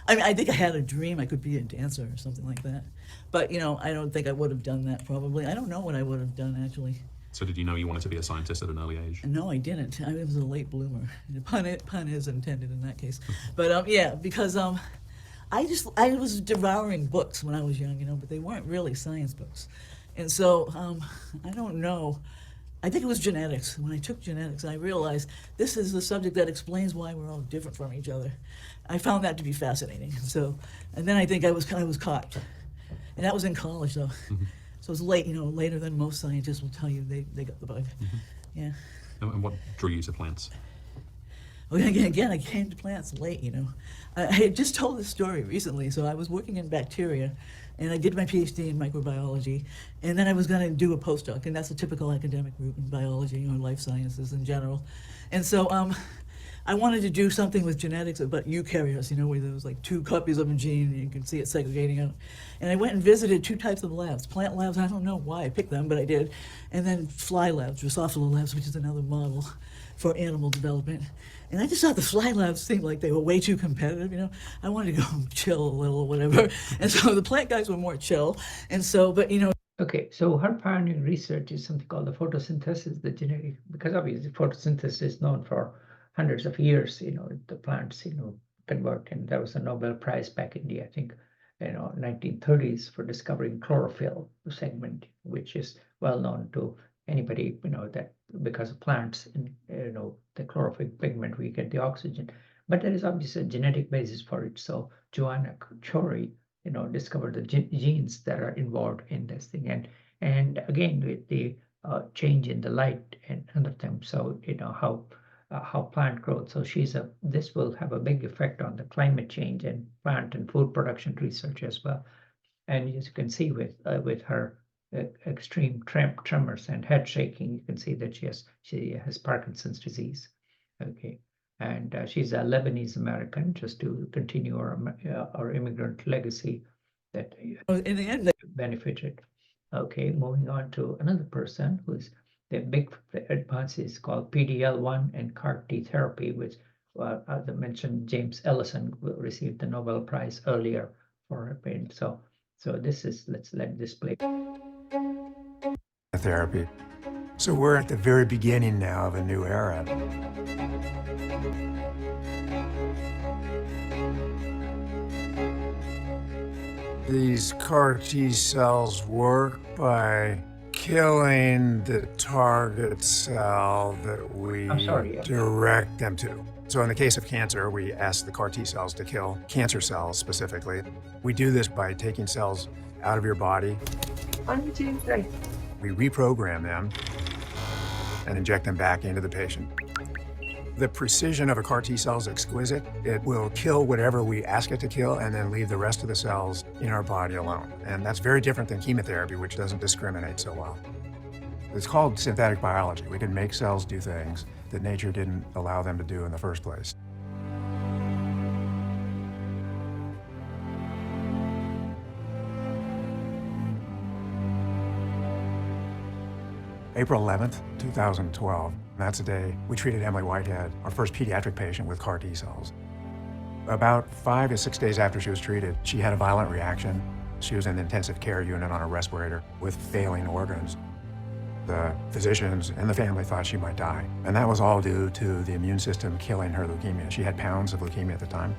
I mean, I think I had a dream I could be a dancer or something like that. But, I don't think I would have done that probably. I don't know what I would have done, actually. So did you know you wanted to be a scientist at an early age? No, I didn't. I was a late bloomer. Pun is intended in that case. But, yeah, because I was devouring books when I was young, but they weren't really science books. And so, I don't know. I think it was genetics. When I took genetics, I realized this is the subject that explains why we're all different from each other. I found that to be fascinating. So, and then I think I was caught, and that was in college though. So it's late, later than most scientists will tell you they got the bug. Yeah. And what drew you to plants? Well, again, I came to plants late, I had just told this story recently. So I was working in bacteria, and I did my PhD in microbiology, and then I was going to do a postdoc, and that's a typical academic route in biology or life sciences in general. And so I wanted to do something with genetics about eukaryotes, where there was like 2 copies of a gene, and you can see it segregating out. And I went and visited 2 types of labs, plant labs, I don't know why I picked them, but I did, and then fly labs, Drosophila labs, which is another model for animal development. And I just thought the fly labs seemed like they were way too competitive, I wanted to go chill a little or whatever. And so the plant guys were more chill. And so, but Okay, so her pioneering research is something called the photosynthesis, the genetic, because obviously photosynthesis is known for hundreds of years, the plants, convert, and there was a Nobel Prize back in the, I think, 1930s for discovering chlorophyll segment, which is well known to anybody, that because of plants and, the chlorophyll pigment, we get the oxygen. But there is obviously a genetic basis for it. So Joanna Chori, discovered the genes that are involved in this thing. And again, with the change in the light and other things, so, how plant growth. So this will have a big effect on the climate change and plant and food production research as well. And as you can see with her extreme tremors and head shaking, you can see that she has Parkinson's disease. Okay, and she's a Lebanese American, just to continue our immigrant legacy that in the end they benefited. Okay, moving on to another person who's the big advance is called PDL1 and CAR T therapy, which, as I mentioned, James Ellison received the Nobel Prize earlier for it. So this is, let's let this play. Therapy. So we're at the very beginning now of a new era. These CAR T cells work by killing the target cell that we direct them to. So in the case of cancer, we ask the CAR T cells to kill cancer cells specifically. We do this by taking cells out of your body. 1, 2, 3. We reprogram them and inject them back into the patient. The precision of a CAR T cell is exquisite. It will kill whatever we ask it to kill and then leave the rest of the cells in our body alone. And that's very different than chemotherapy, which doesn't discriminate so well. It's called synthetic biology. We can make cells do things that nature didn't allow them to do in the first place. April 11th, 2012. That's the day we treated Emily Whitehead, our first pediatric patient with CAR T cells. About 5 to 6 days after she was treated, she had a violent reaction. She was in the intensive care unit on a respirator with failing organs. The physicians and the family thought she might die. And that was all due to the immune system killing her leukemia. She had pounds of leukemia at the time.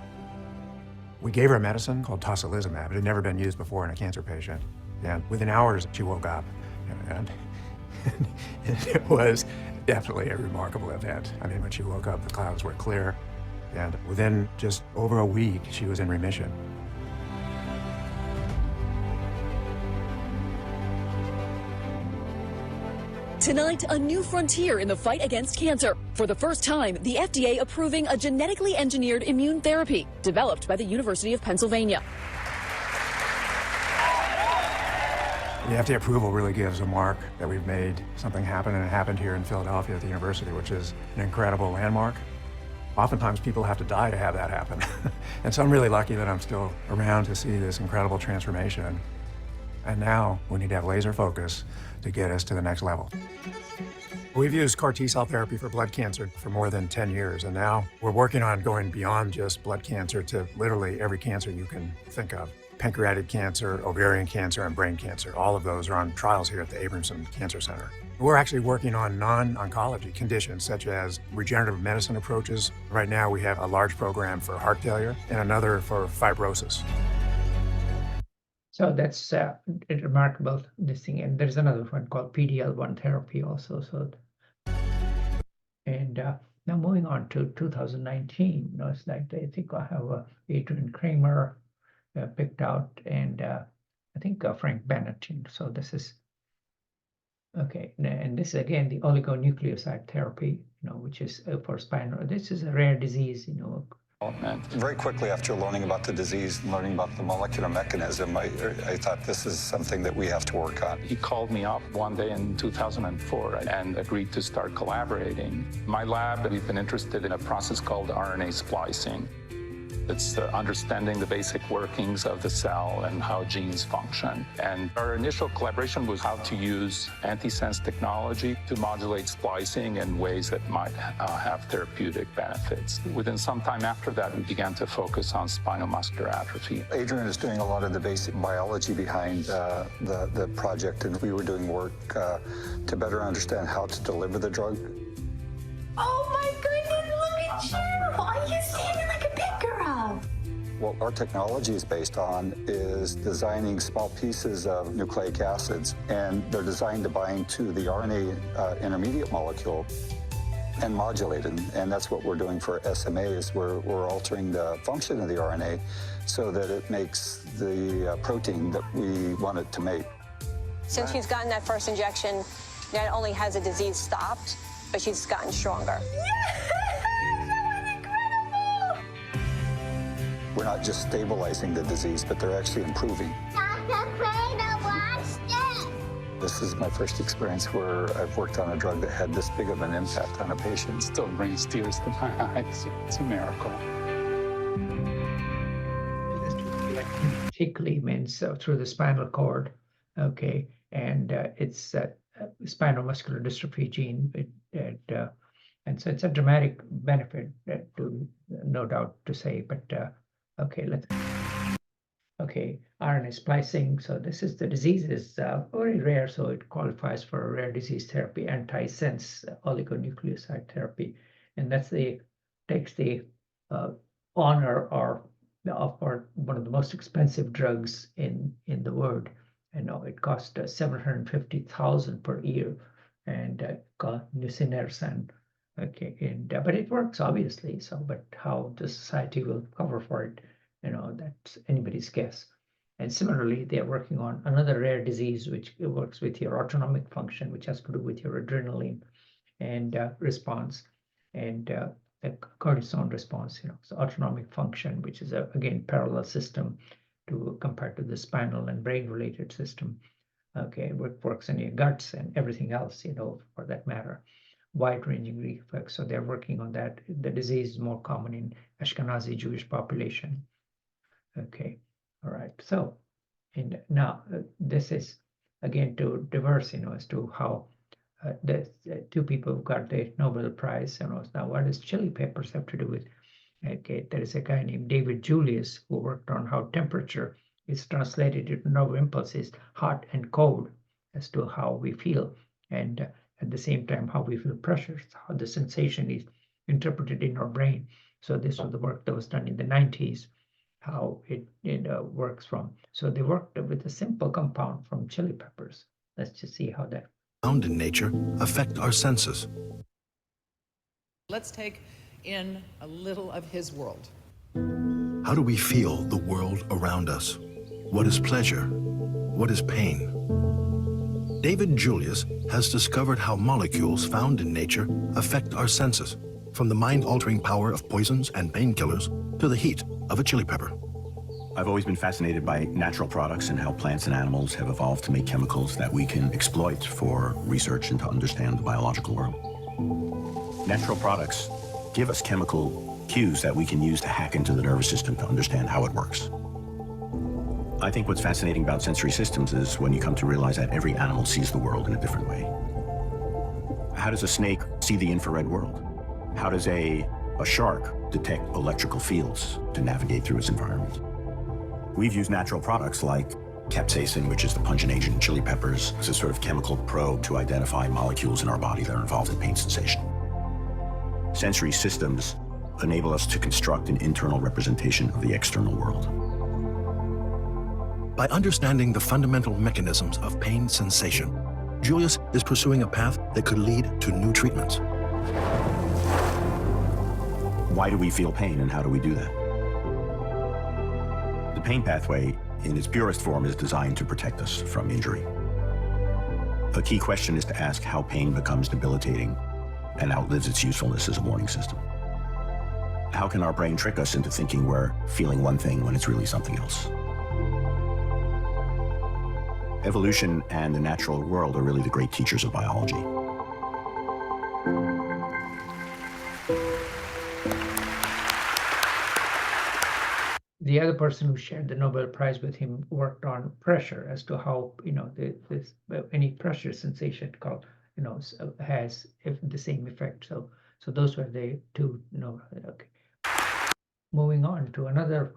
We gave her a medicine called tocilizumab. It had never been used before in a cancer patient. And within hours, she woke up. And it was definitely a remarkable event. I mean, when she woke up, the clouds were clear. And within just over a week, she was in remission. Tonight, a new frontier in the fight against cancer. For the first time, the FDA approving a genetically engineered immune therapy developed by the University of Pennsylvania. The FDA approval really gives a mark that we've made something happen, and it happened here in Philadelphia at the university, which is an incredible landmark. Oftentimes people have to die to have that happen. And so I'm really lucky that I'm still around to see this incredible transformation. And now we need to have laser focus to get us to the next level. We've used CAR T-cell therapy for blood cancer for more than 10 years, and now we're working on going beyond just blood cancer to literally every cancer you can think of. Pancreatic cancer, ovarian cancer, and brain cancer. All of those are on trials here at the Abramson Cancer Center. We're actually working on non-oncology conditions such as regenerative medicine approaches. Right now we have a large program for heart failure and another for fibrosis. So that's remarkable, this thing. And there's another one called PDL1 therapy also. And now moving on to 2019, it's like I think I have Adrian Kramer picked out, and I think Frank Bennett. So this is okay, and this is again the oligonucleotide therapy, which is for spinal. This is a rare disease, Very quickly after learning about the disease and learning about the molecular mechanism, I thought this is something that we have to work on. He called me up one day in 2004 and agreed to start collaborating. My lab, we've been interested in a process called RNA splicing. It's understanding the basic workings of the cell and how genes function. And our initial collaboration was how to use antisense technology to modulate splicing in ways that might have therapeutic benefits. Within some time after that, we began to focus on spinal muscular atrophy. Adrian is doing a lot of the basic biology behind the project, and we were doing work to better understand how to deliver the drug. Oh my goodness, look at you! Are you standing like a big girl? What our technology is based on is designing small pieces of nucleic acids, and they're designed to bind to the RNA intermediate molecule and modulate it. And that's what we're doing for SMA, is we're altering the function of the RNA so that it makes the protein that we want it to make. Since she's gotten that first injection, not only has the disease stopped, but she's gotten stronger. We're not just stabilizing the disease, but they're actually improving. Dr. Freda, watch this. This is my first experience where I've worked on a drug that had this big of an impact on a patient. Still brings tears to my eyes. It's a miracle. Particularly means through the spinal cord, okay, and it's spinal muscular dystrophy gene, and so it's a dramatic benefit, no doubt to say, but okay, RNA splicing. So this is the disease is very rare, so it qualifies for a rare disease therapy, antisense oligonucleotide therapy, and takes the honor of one of the most expensive drugs in the world. It costs $750,000 per year, and called nusinersen. Okay, but it works obviously. So, but how the society will cover for it, that's anybody's guess. And similarly, they are working on another rare disease which works with your autonomic function, which has to do with your adrenaline and response and cortisone response. So autonomic function, which is again parallel system compared to the spinal and brain-related system. Okay, it works in your guts and everything else, for that matter. Wide-ranging effects. So they're working on that. The disease is more common in Ashkenazi Jewish population. Okay, all right. So, and now this is again to diverse, as to how the two people who got the Nobel Prize. Now what does chili peppers have to do with? Okay, there is a guy named David Julius who worked on how temperature is translated into nerve impulses, hot and cold, as to how we feel, and at the same time how we feel pressure, how the sensation is interpreted in our brain. So this was the work that was done in the 90s, how it works from. So they worked with a simple compound from chili peppers. Let's just see how that found in nature affect our senses. Let's take in a little of his world. How do we feel the world around us? What is pleasure? What is pain? David Julius has discovered how molecules found in nature affect our senses, from the mind-altering power of poisons and painkillers to the heat of a chili pepper. I've always been fascinated by natural products and how plants and animals have evolved to make chemicals that we can exploit for research and to understand the biological world. Natural products give us chemical cues that we can use to hack into the nervous system to understand how it works. I think what's fascinating about sensory systems is when you come to realize that every animal sees the world in a different way. How does a snake see the infrared world? How does a shark detect electrical fields to navigate through its environment? We've used natural products like capsaicin, which is the pungent agent in chili peppers, as a sort of chemical probe to identify molecules in our body that are involved in pain sensation. Sensory systems enable us to construct an internal representation of the external world. By understanding the fundamental mechanisms of pain sensation, Julius is pursuing a path that could lead to new treatments. Why do we feel pain and how do we do that? The pain pathway in its purest form, is designed to protect us from injury. A key question is to ask how pain becomes debilitating and outlives its usefulness as a warning system. How can our brain trick us into thinking we're feeling one thing when it's really something else? Evolution and the natural world are really the great teachers of biology. The other person who shared the Nobel Prize with him worked on pressure, as to how, any pressure sensation called, has the same effect. So those were the two, okay. Moving on to another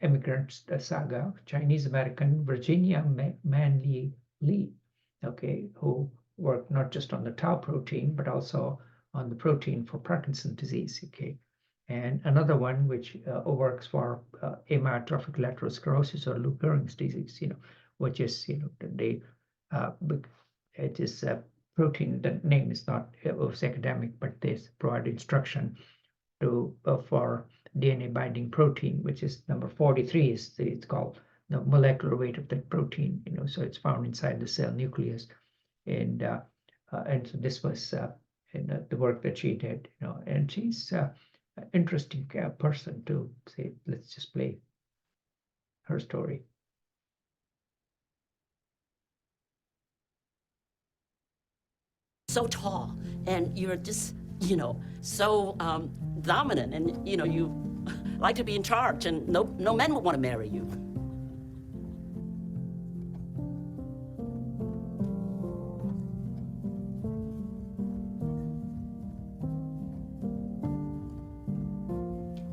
immigrant saga, Chinese-American Virginia Manley Lee, okay, who worked not just on the tau protein, but also on the protein for Parkinson's disease, okay. And another one which works for amyotrophic lateral sclerosis or Lou Gehrig's disease, which is, it is a protein. The name is not academic, but they provide instruction to for DNA binding protein, which is number 43. It's called the molecular weight of that protein. So it's found inside the cell nucleus, and so this was the work that she did. And she's interesting person to say. Let's just play her story. So tall, and you're just, so dominant, and you like to be in charge, and no men would want to marry you.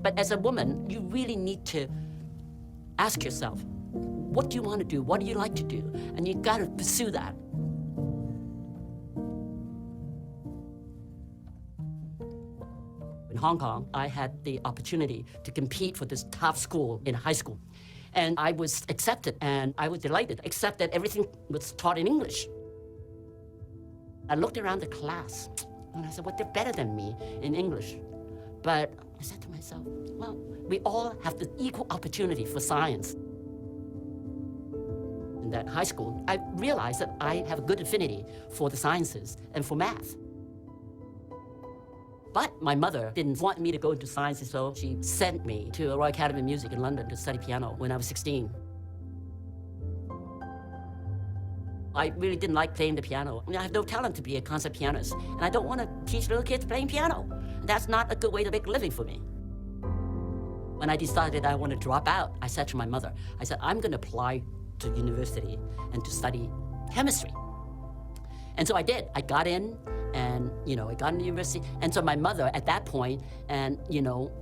But as a woman, you really need to ask yourself, what do you want to do? What do you like to do? And you got to pursue that. In Hong Kong, I had the opportunity to compete for this top school in high school. And I was accepted, and I was delighted, except that everything was taught in English. I looked around the class, and I said, well, they're better than me in English. But I said to myself, well, we all have the equal opportunity for science. In that high school, I realized that I have a good affinity for the sciences and for math. But my mother didn't want me to go into sciences, so she sent me to the Royal Academy of Music in London to study piano when I was 16. I really didn't like playing the piano. I mean, I have no talent to be a concert pianist, and I don't want to teach little kids playing piano. That's not a good way to make a living for me. When I decided I want to drop out, I said to my mother, I said, I'm going to apply to university and to study chemistry. And so I did. I got in, and I got into university. And so my mother at that point, and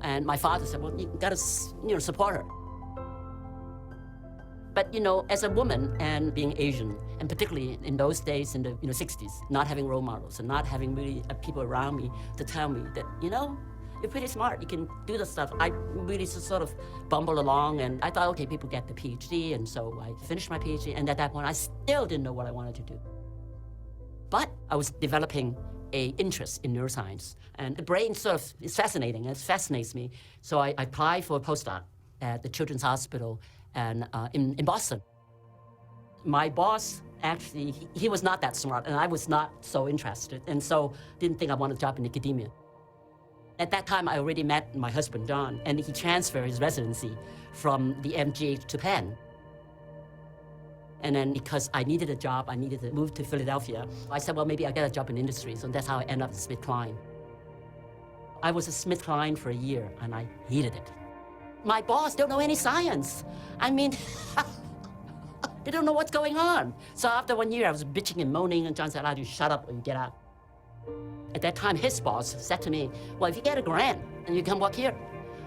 and my father said, well, you got to support her. But as a woman and being Asian, and particularly in those days in the 60s, not having role models and not having really people around me to tell me that you're pretty smart, you can do this stuff. I really just sort of bumbled along, and I thought, okay, people get the PhD, and so I finished my PhD, and at that point I still didn't know what I wanted to do. But I was developing an interest in neuroscience, and the brain sort of is fascinating, and it fascinates me. So I applied for a postdoc at the Children's Hospital and in Boston. My boss, actually, he was not that smart, and I was not so interested, and so didn't think I wanted a job in academia. At that time, I already met my husband, John, and he transferred his residency from the MGH to Penn. And then because I needed a job, I needed to move to Philadelphia, I said, well, maybe I'll get a job in industry, so that's how I ended up at SmithKline. I was at SmithKline for a year, and I hated it. My boss don't know any science. I mean, they don't know what's going on. So after 1 year, I was bitching and moaning, and John said, you shut up or you get out. At that time, his boss said to me, well, if you get a grant, then you come work here.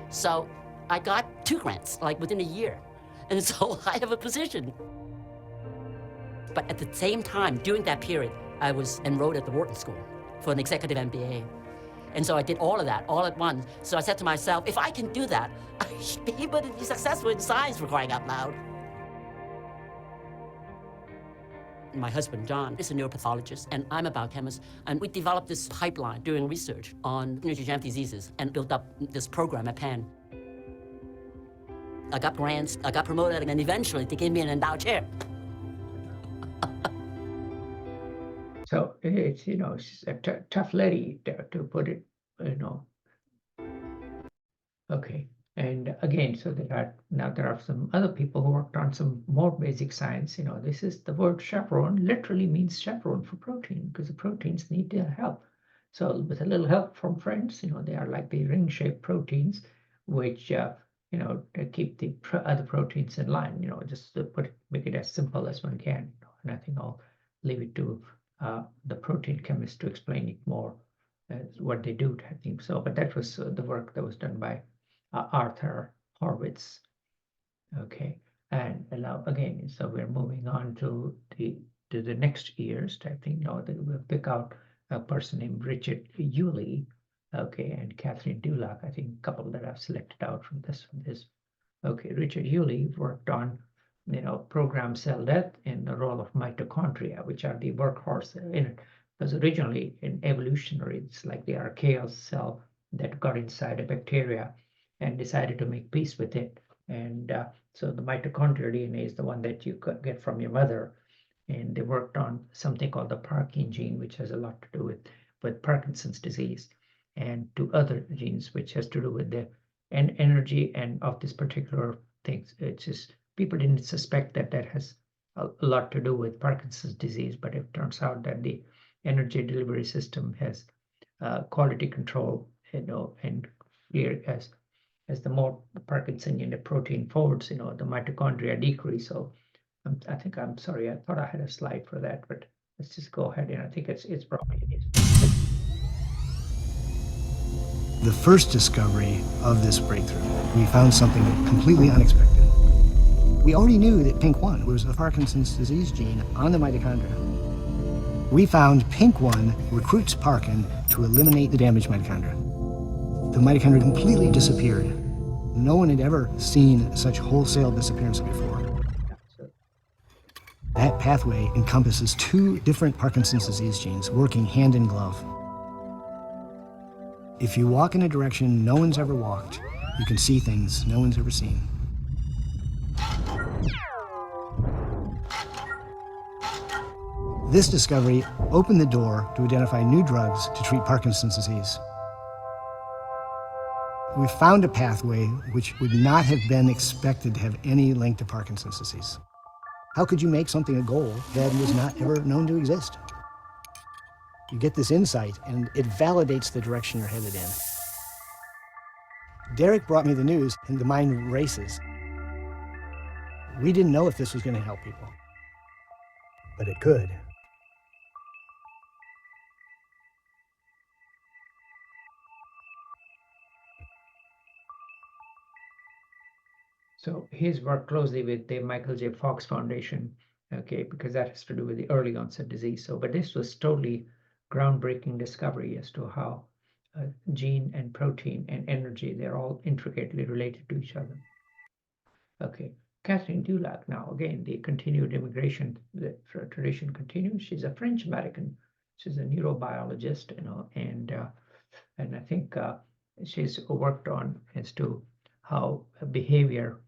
So I got 2 grants, like within a year. And so I have a position. But at the same time, during that period, I was enrolled at the Wharton School for an executive MBA. And so I did all of that, all at once. So I said to myself, if I can do that, I should be able to be successful in science, for crying out loud. My husband, John, is a neuropathologist, and I'm a biochemist. And we developed this pipeline doing research on neurodegenerative diseases and built up this program at Penn. I got grants, I got promoted, and eventually they gave me an endowed chair. So it's, you know, she's a tough lady, to put it, you know. Okay, and again, so there are some other people who worked on some more basic science. You know, this is the word chaperone literally means chaperone for protein, because the proteins need their help. So with a little help from friends, you know, they are like the ring-shaped proteins, which you know, keep the other proteins in line. You know, just to make it as simple as one can. And I think I'll leave it to the protein chemist to explain it more, what they do. I think so. But that was the work that was done by Arthur Horwitz. Okay, and now again, so we're moving on to the next years. I think now that we'll pick out a person named Richard Yulee, okay, and Catherine Dulac. I think a couple that I've selected out from this. Okay, Richard Yulee worked on, you know, programmed cell death in the role of mitochondria, which are the workhorse in it. Because originally in evolutionary, it's like the archaeal cell that got inside a bacteria and decided to make peace with it. And so the mitochondrial DNA is the one that you could get from your mother. And they worked on something called the Parkin gene, which has a lot to do with Parkinson's disease, and two other genes, which has to do with the energy and of this particular things. It's just people didn't suspect that has a lot to do with Parkinson's disease, but it turns out that the energy delivery system has quality control, you know, and clear as the more Parkinsonian protein folds, you know, the mitochondria decrease. So I think, I'm sorry, I thought I had a slide for that, but let's just go ahead, and I think it's probably it. The first discovery of this breakthrough, we found something completely unexpected. We already knew that PINK1 was a Parkinson's disease gene on the mitochondria. We found PINK1 recruits Parkin to eliminate the damaged mitochondria. The mitochondria completely disappeared. No one had ever seen such wholesale disappearance before. That pathway encompasses two different Parkinson's disease genes working hand in glove. If you walk in a direction no one's ever walked, you can see things no one's ever seen. This discovery opened the door to identify new drugs to treat Parkinson's disease. We found a pathway which would not have been expected to have any link to Parkinson's disease. How could you make something a goal that was not ever known to exist? You get this insight, and it validates the direction you're headed in. Derek brought me the news, and the mind races. We didn't know if this was going to help people, but it could. So he's worked closely with the Michael J. Fox Foundation, okay, because that has to do with the early onset disease. So, but this was totally groundbreaking discovery as to how gene and protein and energy, they're all intricately related to each other. Okay, Catherine Dulac, now again, the continued immigration, the tradition continues. She's a French American. She's a neurobiologist, you know, and I think she's worked on as to how behavior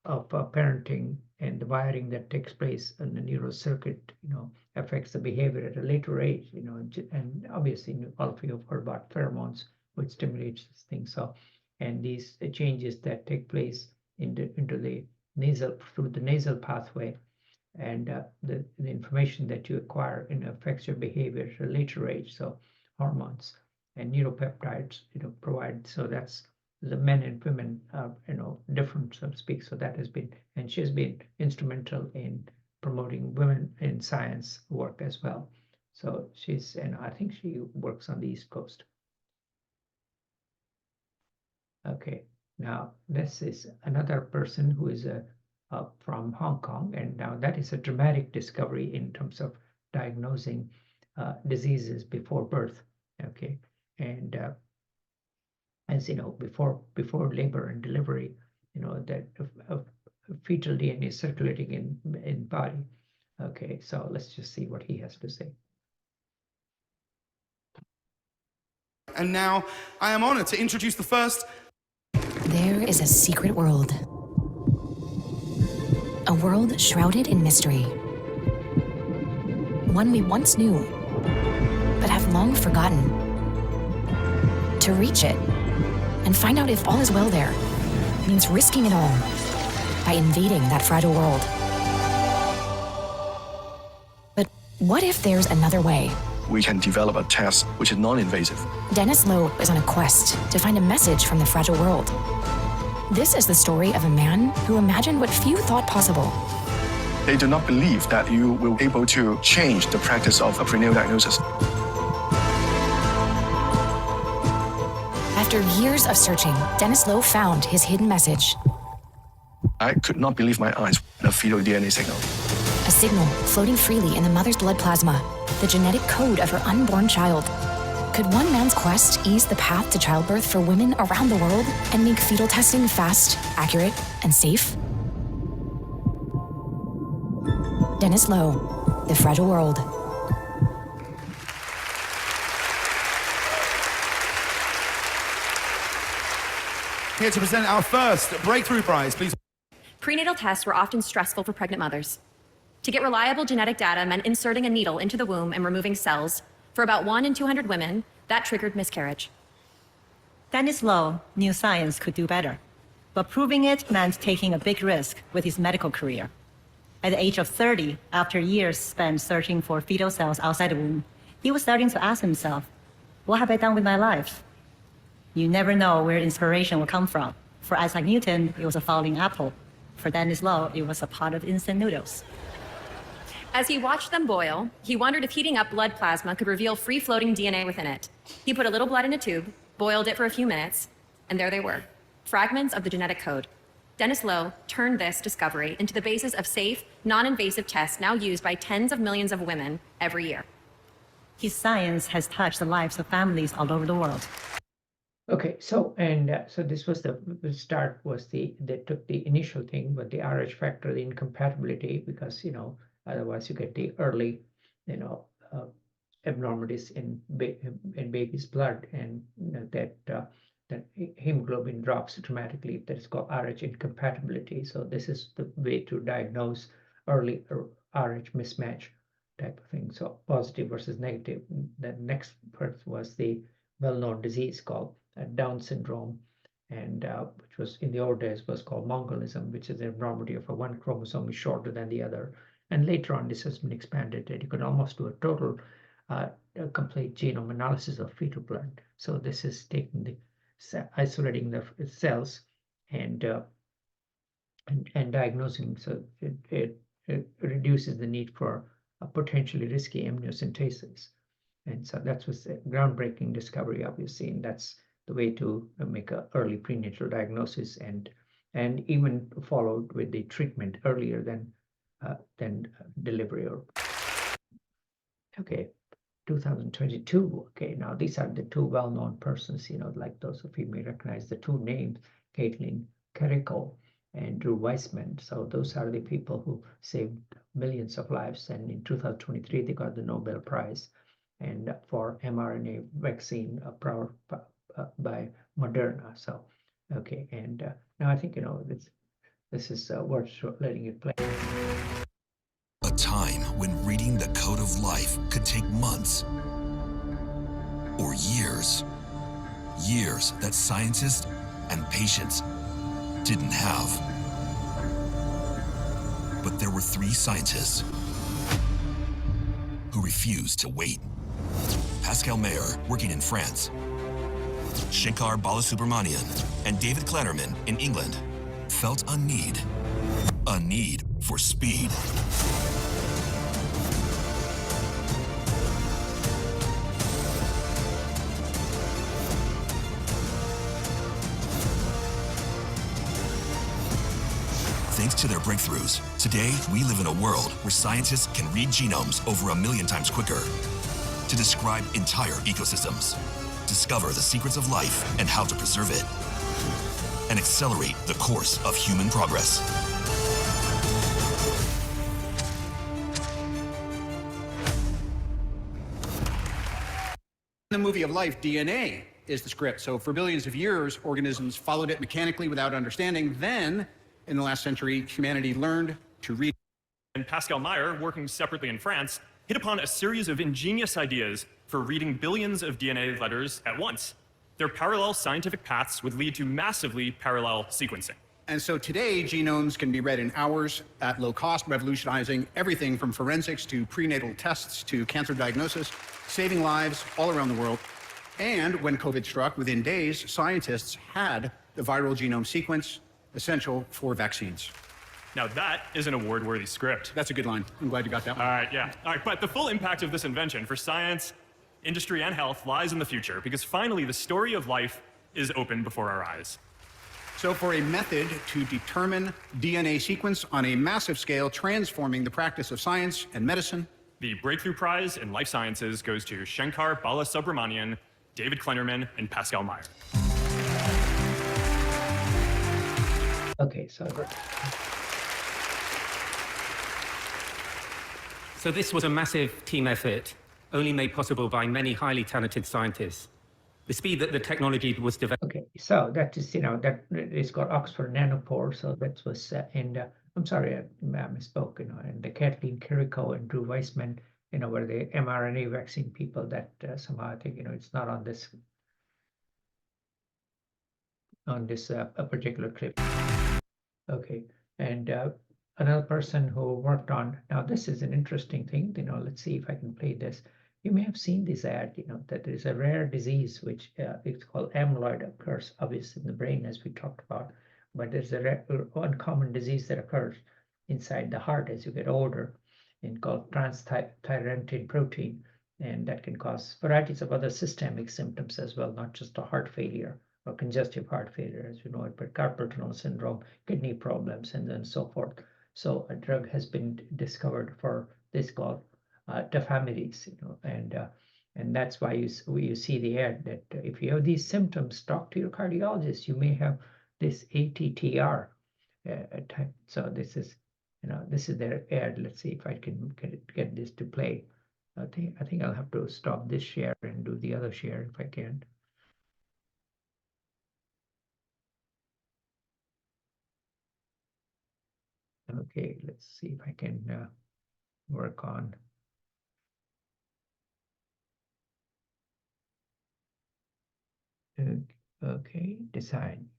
of parenting and the wiring that takes place in the neural circuit, you know, affects the behavior at a later age, you know, and obviously all of you have heard about pheromones, which stimulates this thing. So, and these changes that take place into the nasal, through the nasal pathway, and the information that you acquire, you know, affects your behavior at a later age. So hormones and neuropeptides, you know, provide, so that's the men and women are, you know, different, so to speak. So that has been, and she's been instrumental in promoting women in science work as well. So she's, and I think she works on the East Coast. Okay, now this is another person who is from Hong Kong, and now that is a dramatic discovery in terms of diagnosing diseases before birth. Okay, and as you know, before labor and delivery, you know, that fetal DNA is circulating in body. Okay, so let's just see what he has to say. And now I am honored to introduce the first. There is a secret world A world shrouded in mystery. One we once knew, but have long forgotten. To reach it and find out if all is well there means risking it all by invading that fragile world. But what if there's another way? We can develop a test which is non-invasive. Dennis Lowe is on a quest to find a message from the fragile world. This is the story of a man who imagined what few thought possible. They do not believe that you will be able to change the practice of a prenatal diagnosis. After years of searching, Dennis Lowe found his hidden message. I could not believe my eyes. A fetal DNA signal. A signal floating freely in the mother's blood plasma, the genetic code of her unborn child. Could one man's quest ease the path to childbirth for women around the world and make fetal testing fast, accurate, and safe? Dennis Lowe, The Fragile World. Here to present our first breakthrough prize, please. Prenatal tests were often stressful for pregnant mothers. To get reliable genetic data meant inserting a needle into the womb and removing cells. For about 1 in 200 women, that triggered miscarriage. Dennis Lowe knew science could do better, but proving it meant taking a big risk with his medical career. At the age of 30, after years spent searching for fetal cells outside the womb, he was starting to ask himself, what have I done with my life? You never know where inspiration will come from. For Isaac Newton, it was a falling apple. For Dennis Lowe, it was a pot of instant noodles. As he watched them boil, he wondered if heating up blood plasma could reveal free-floating DNA within it. He put a little blood in a tube, boiled it for a few minutes, and there they were, fragments of the genetic code. Dennis Lowe turned this discovery into the basis of safe, non-invasive tests now used by tens of millions of women every year. His science has touched the lives of families all over the world. Okay, so this was the start. Was they took the initial thing, but the Rh factor, the incompatibility, because otherwise you get the early abnormalities in baby's blood, and that hemoglobin drops dramatically. That's called Rh incompatibility. So this is the way to diagnose early Rh mismatch type of thing. So positive versus negative. The next part was the well-known disease called Down syndrome, and which was in the old days was called Mongolism, which is the abnormality of one chromosome is shorter than the other. And later on, this has been expanded that you could almost do a total complete genome analysis of fetal blood. So this is taking the isolating the cells and diagnosing. So it reduces the need for a potentially risky amniocentesis. And so that was a groundbreaking discovery, obviously, and that's the way to make an early prenatal diagnosis, and even followed with the treatment earlier than delivery. Okay, 2022. Okay, now these are the two well-known persons, like those of you may recognize the two names, Caitlin Carrico and Drew Weissman. So those are the people who saved millions of lives, and in 2023 they got the Nobel Prize and for mRNA vaccine powered by Moderna. So okay, and now I think this is worth letting it play. A time when reading the code of life could take months or years. Years that scientists and patients didn't have. But there were 3 scientists who refused to wait. Pascal Mayer, working in France. Shankar Balasubramanian and David Klannerman in England felt a need for speed. Thanks to their breakthroughs, today we live in a world where scientists can read genomes over 1 million times quicker to describe entire ecosystems, discover the secrets of life and how to preserve it, and accelerate the course of human progress. In the movie of life, DNA is the script. So for billions of years, organisms followed it mechanically without understanding. Then, in the last century, humanity learned to read. And Pascal Meyer, working separately in France, hit upon a series of ingenious ideas for reading billions of DNA letters at once. Their parallel scientific paths would lead to massively parallel sequencing. And so today, genomes can be read in hours at low cost, revolutionizing everything from forensics to prenatal tests to cancer diagnosis, saving lives all around the world. And when COVID struck, within days, scientists had the viral genome sequence essential for vaccines. Now that is an award-worthy script. That's a good line. I'm glad you got that one. All right, yeah. All right, but the full impact of this invention for science, industry, and health lies in the future, because finally the story of life is open before our eyes. So for a method to determine DNA sequence on a massive scale, transforming the practice of science and medicine, the Breakthrough Prize in Life Sciences goes to Shankar Balasubramanian, David Kleinerman, and Pascal Meyer. Okay, so this was a massive team effort, only made possible by many highly talented scientists. The speed that the technology was developed. Okay, so that is, that is called Oxford Nanopore. So that was I'm sorry, I misspoke, and the Kathleen Kiriko and Drew Weissman, were the mRNA vaccine people that somehow I think, it's not on this a particular clip. Okay, and another person who worked on, now this is an interesting thing, let's see if I can play this. You may have seen this ad, that there is a rare disease which it's called amyloid, occurs obviously in the brain, as we talked about, but there's a uncommon disease that occurs inside the heart as you get older, and called transthyretin protein, and that can cause varieties of other systemic symptoms as well, not just a heart failure or congestive heart failure, as you know it, but carpal tunnel syndrome, kidney problems, and then so forth. So a drug has been discovered for this called tafamidis, and that's why you see the ad that if you have these symptoms, talk to your cardiologist. You may have this ATTR type. So this is, this is their ad. Let's see if I can get this to play. I think I'll have to stop this share and do the other share if I can. Okay, let's see if I can work on. Okay, design.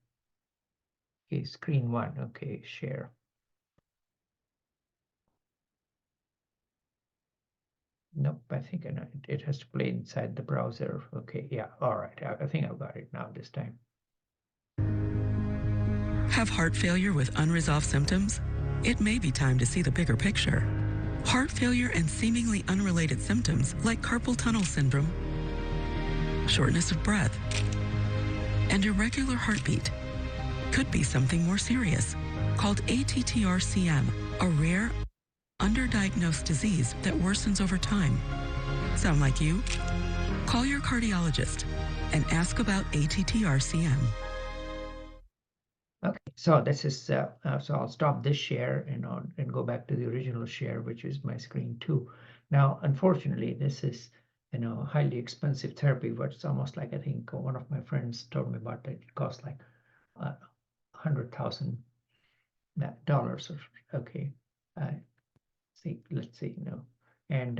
Okay, screen one. Okay, share. Nope, I think it has to play inside the browser. Okay, yeah, all right. I think I've got it now this time. Have heart failure with unresolved symptoms? It may be time to see the bigger picture. Heart failure and seemingly unrelated symptoms like carpal tunnel syndrome, shortness of breath, and irregular heartbeat could be something more serious, called ATTR-CM, a rare, underdiagnosed disease that worsens over time. Sound like you? Call your cardiologist and ask about ATTR-CM. Okay, so this is so I'll stop this share and go back to the original share, which is my screen 2. Now, unfortunately, this is highly expensive therapy, but it's almost like, I think one of my friends told me about that it costs like $100,000 or okay. Let's see, and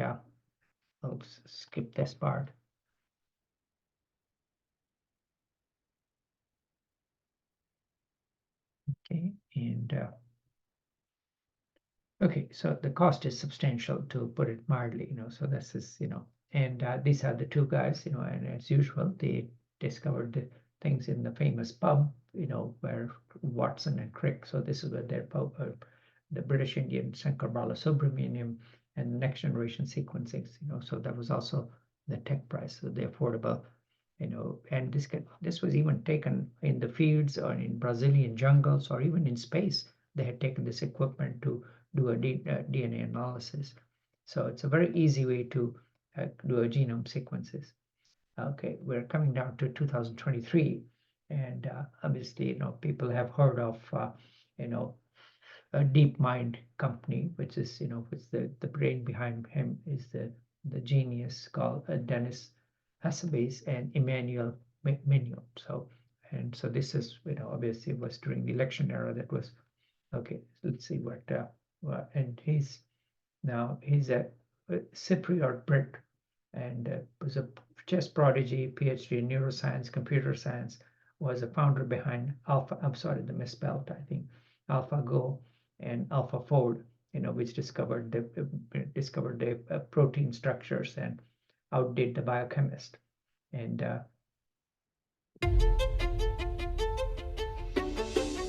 I'll skip this part. Okay, and okay, so the cost is substantial, to put it mildly, so this is, and these are the two guys, and as usual, they discovered the things in the famous pub, where Watson and Crick, so this is where their pub, the British Indian Shankar Balasubramanian and next generation sequencing, so that was also the tech price, so the affordable, and this was even taken in the fields or in Brazilian jungles or even in space. They had taken this equipment to do a DNA analysis. So it's a very easy way to do a genome sequences. Okay, we're coming down to 2023, and obviously, people have heard of, a DeepMind company, which is, which the brain behind him is the genius called Dennis Hassabis and Emmanuel Mignon. So this is, obviously was during the election era. That was okay. Let's see what and he's a Cypriot Brit, and was a chess prodigy, PhD in neuroscience, computer science, was a founder behind the misspelled, I think, AlphaGo and AlphaFold, which discovered the protein structures and outdid the biochemist. And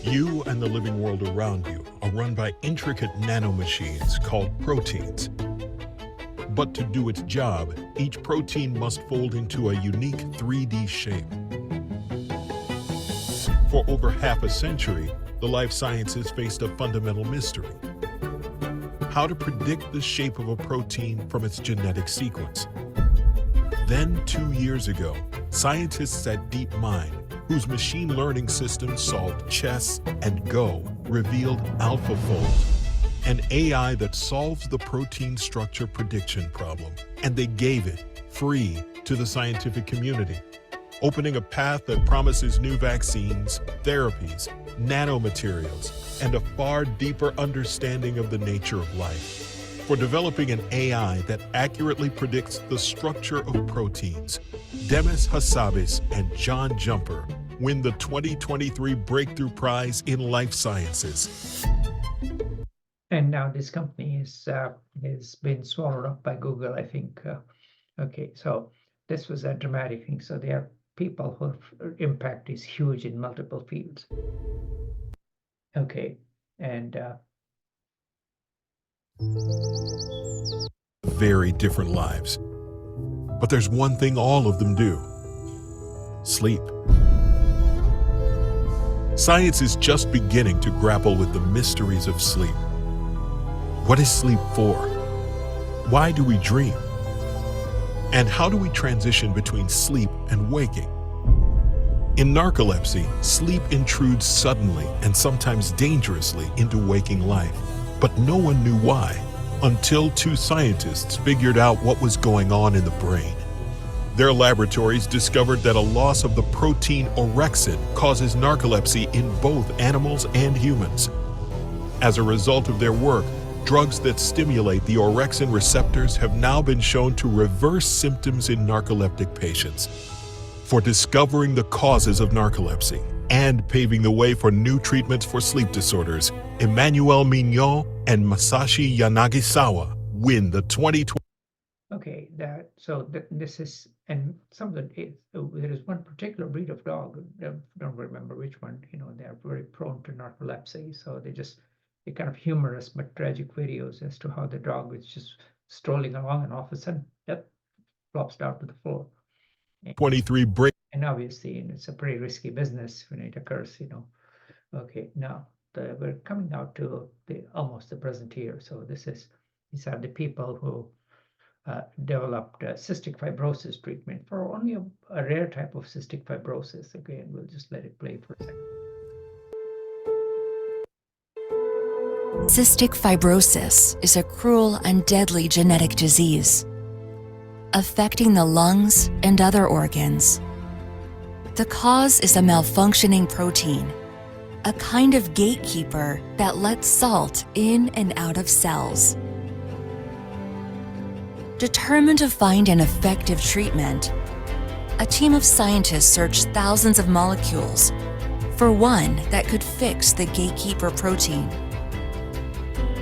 you and the living world around you are run by intricate nanomachines called proteins. But to do its job, each protein must fold into a unique 3D shape. For over half a century, the life sciences faced a fundamental mystery: how to predict the shape of a protein from its genetic sequence. Then 2 years ago, scientists at DeepMind, whose machine learning system solved chess and Go, revealed AlphaFold, an AI that solves the protein structure prediction problem, and they gave it free to the scientific community, opening a path that promises new vaccines, therapies, nanomaterials, and a far deeper understanding of the nature of life. For developing an AI that accurately predicts the structure of proteins, Demis Hassabis and John Jumper win the 2023 Breakthrough Prize in Life Sciences. And now this company has been swallowed up by Google, I think. Okay, so this was a dramatic thing. So there are people whose impact is huge in multiple fields. Okay, and very different lives. But there's one thing all of them do: sleep. Science is just beginning to grapple with the mysteries of sleep. What is sleep for? Why do we dream? And how do we transition between sleep and waking? In narcolepsy, sleep intrudes suddenly and sometimes dangerously into waking life, but no one knew why until two scientists figured out what was going on in the brain. Their laboratories discovered that a loss of the protein orexin causes narcolepsy in both animals and humans. As a result of their work, drugs that stimulate the orexin receptors have now been shown to reverse symptoms in narcoleptic patients. For discovering the causes of narcolepsy and paving the way for new treatments for sleep disorders, Emmanuel Mignon and Masashi Yanagisawa win the 2020. Okay, this is, and some of there is one particular breed of dog, I don't remember which one, they are very prone to narcolepsy, so they're kind of humorous but tragic videos as to how the dog is just strolling along and all of a sudden, flops down to the floor. 23 break. And obviously, it's a pretty risky business when it occurs, Okay, now we're coming out to almost the present year. So these are the people who developed cystic fibrosis treatment for only a rare type of cystic fibrosis. Again, we'll just let it play for a second. Cystic fibrosis is a cruel and deadly genetic disease affecting the lungs and other organs. The cause is a malfunctioning protein, a kind of gatekeeper that lets salt in and out of cells. Determined to find an effective treatment, a team of scientists searched thousands of molecules for one that could fix the gatekeeper protein.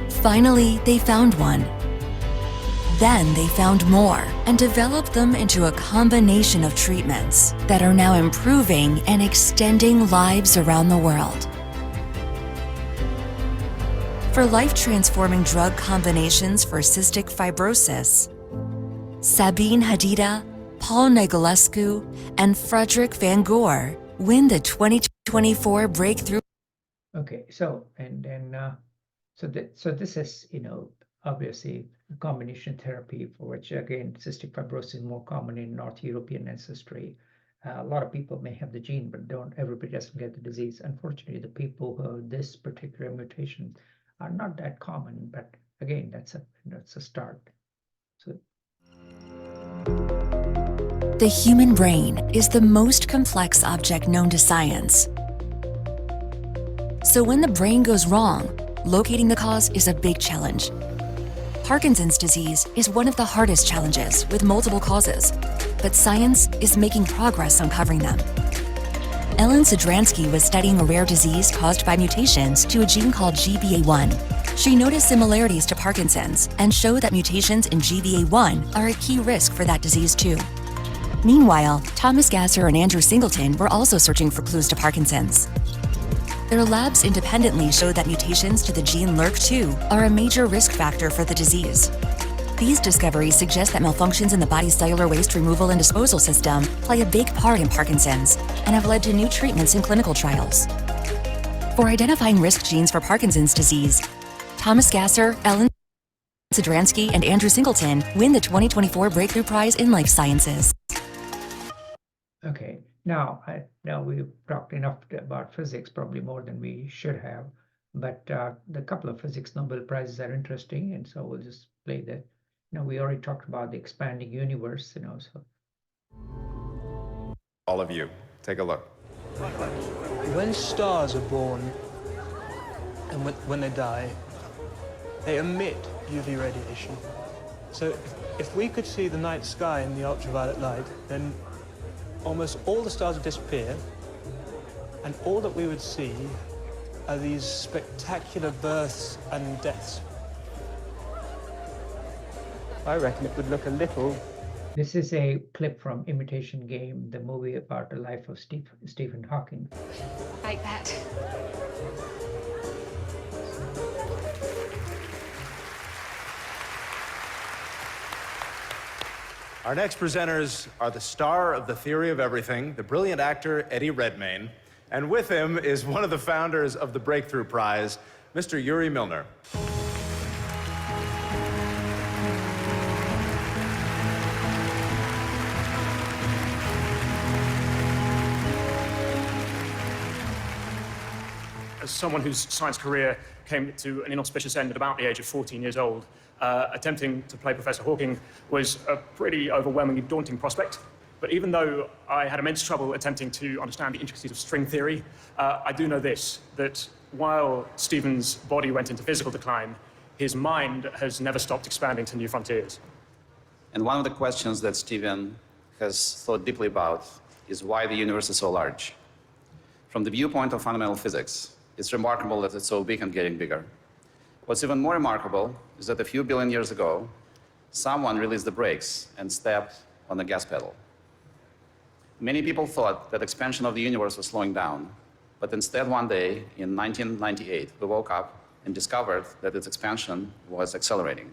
Finally, they found one. Then they found more and developed them into a combination of treatments that are now improving and extending lives around the world. For life-transforming drug combinations for cystic fibrosis, Sabine Hadida, Paul Negulescu, and Frederick Van Goor win the 2024 Breakthrough. Okay, so this is, obviously a combination therapy for which, again, cystic fibrosis is more common in North European ancestry. A lot of people may have the gene, but everybody doesn't get the disease. Unfortunately, the people who have this particular mutation are not that common, but again, that's a start. So the human brain is the most complex object known to science. So when the brain goes wrong, locating the cause is a big challenge. Parkinson's disease is one of the hardest challenges with multiple causes, but science is making progress uncovering them. Ellen Sidransky was studying a rare disease caused by mutations to a gene called GBA1. She noticed similarities to Parkinson's and showed that mutations in GBA1 are a key risk for that disease too. Meanwhile, Thomas Gasser and Andrew Singleton were also searching for clues to Parkinson's. Their labs independently showed that mutations to the gene LRRK2 are a major risk factor for the disease. These discoveries suggest that malfunctions in the body's cellular waste removal and disposal system play a big part in Parkinson's and have led to new treatments in clinical trials. For identifying risk genes for Parkinson's disease, Thomas Gasser, Ellen Sidransky, and Andrew Singleton win the 2024 Breakthrough Prize in Life Sciences. Okay, now we've talked enough about physics, probably more than we should have, but the couple of physics Nobel Prizes are interesting, and so we'll just play that. We already talked about the expanding universe, so. All of you, take a look. When stars are born and when they die, they emit UV radiation. So if we could see the night sky in the ultraviolet light, then almost all the stars would disappear, and all that we would see are these spectacular births and deaths. I reckon it would look a little... This is a clip from Imitation Game, the movie about the life of Stephen Hawking. Like that. Our next presenters are the star of The Theory of Everything, the brilliant actor Eddie Redmayne, and with him is one of the founders of the Breakthrough Prize, Mr. Yuri Milner. As someone whose science career came to an inauspicious end at about the age of 14 years old, attempting to play Professor Hawking was a pretty overwhelmingly daunting prospect. But even though I had immense trouble attempting to understand the intricacies of string theory, I do know this, that while Stephen's body went into physical decline, his mind has never stopped expanding to new frontiers. And one of the questions that Stephen has thought deeply about is why the universe is so large. From the viewpoint of fundamental physics, it's remarkable that it's so big and getting bigger. What's even more remarkable is that a few billion years ago, someone released the brakes and stepped on the gas pedal. Many people thought that expansion of the universe was slowing down, but instead one day in 1998, we woke up and discovered that its expansion was accelerating.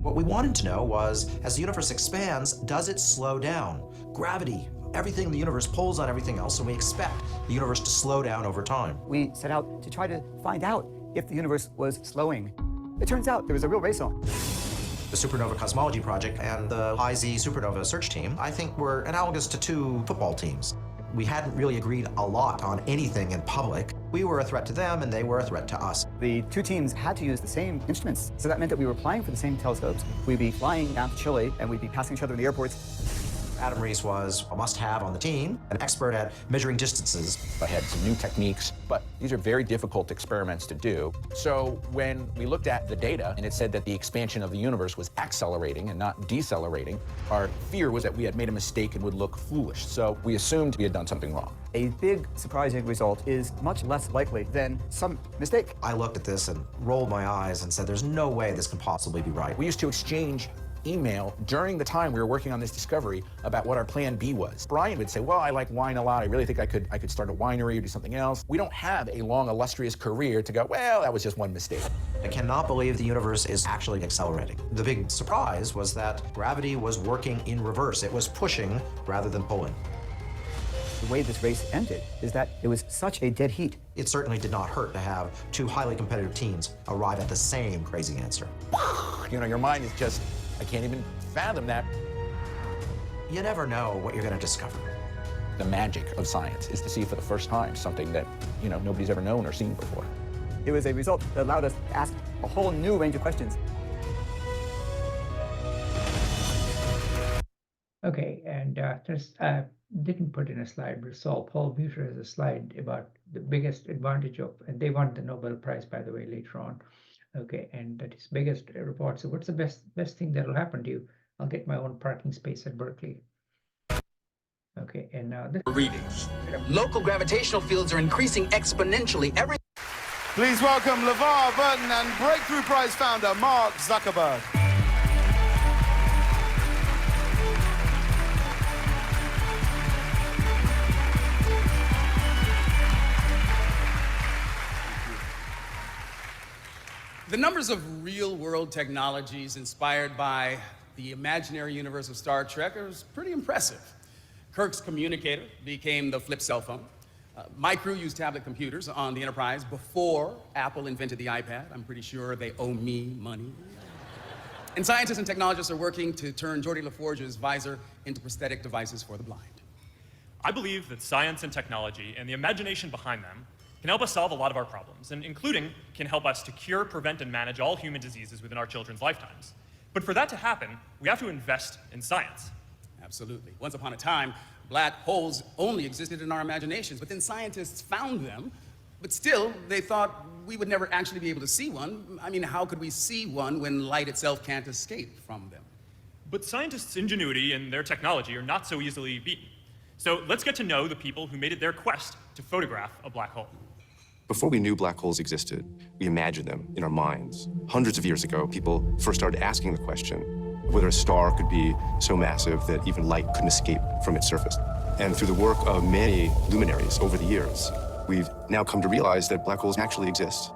What we wanted to know was, as the universe expands, does it slow down? Gravity, everything in the universe pulls on everything else, and we expect the universe to slow down over time. We set out to try to find out if the universe was slowing. It turns out there was a real race on. The Supernova Cosmology Project and the High-Z Supernova Search Team, I think, were analogous to two football teams. We hadn't really agreed a lot on anything in public. We were a threat to them, and they were a threat to us. The two teams had to use the same instruments, so that meant that we were applying for the same telescopes. We'd be flying down to Chile, and we'd be passing each other in the airports. Adam Rees was a must-have on the team, an expert at measuring distances. I had some new techniques, but these are very difficult experiments to do. So when we looked at the data and it said that the expansion of the universe was accelerating and not decelerating, our fear was that we had made a mistake and would look foolish. So we assumed we had done something wrong. A big, surprising result is much less likely than some mistake. I looked at this and rolled my eyes and said, there's no way this can possibly be right. We used to exchange email during the time we were working on this discovery about what our plan B was. Brian would say, well, I like wine a lot. I really think I could start a winery or do something else. We don't have a long, illustrious career to go, well, that was just one mistake. I cannot believe the universe is actually accelerating. The big surprise was that gravity was working in reverse. It was pushing rather than pulling. The way this race ended is that it was such a dead heat. It certainly did not hurt to have two highly competitive teams arrive at the same crazy answer. You know, your mind is just, I can't even fathom that. You never know what you're going to discover. The magic of science is to see for the first time something that, you know, nobody's ever known or seen before. It was a result that allowed us to ask a whole new range of questions. Okay, and there's didn't put in a slide, but saw Paul Buter has a slide about the biggest advantage of, and they won the Nobel Prize, by the way, later on. Okay, and that his biggest report. So what's the best thing that'll happen to you? I'll get my own parking space at Berkeley. Okay, and now this readings. Local gravitational fields are increasing exponentially every. Please welcome LeVar Burton and Breakthrough Prize founder Mark Zuckerberg. The numbers of real-world technologies inspired by the imaginary universe of Star Trek is pretty impressive. Kirk's communicator became the flip cell phone. My crew used tablet computers on the Enterprise before Apple invented the iPad. I'm pretty sure they owe me money. And scientists and technologists are working to turn Geordi LaForge's visor into prosthetic devices for the blind. I believe that science and technology and the imagination behind them can help us solve a lot of our problems, and including can help us to cure, prevent, and manage all human diseases within our children's lifetimes. But for that to happen, we have to invest in science. Absolutely. Once upon a time, black holes only existed in our imaginations, but then scientists found them, but still, they thought we would never actually be able to see one. I mean, how could we see one when light itself can't escape from them? But scientists' ingenuity and their technology are not so easily beaten. So let's get to know the people who made it their quest to photograph a black hole. Before we knew black holes existed, we imagined them in our minds. Hundreds of years ago, people first started asking the question of whether a star could be so massive that even light couldn't escape from its surface. And through the work of many luminaries over the years, we've now come to realize that black holes actually exist.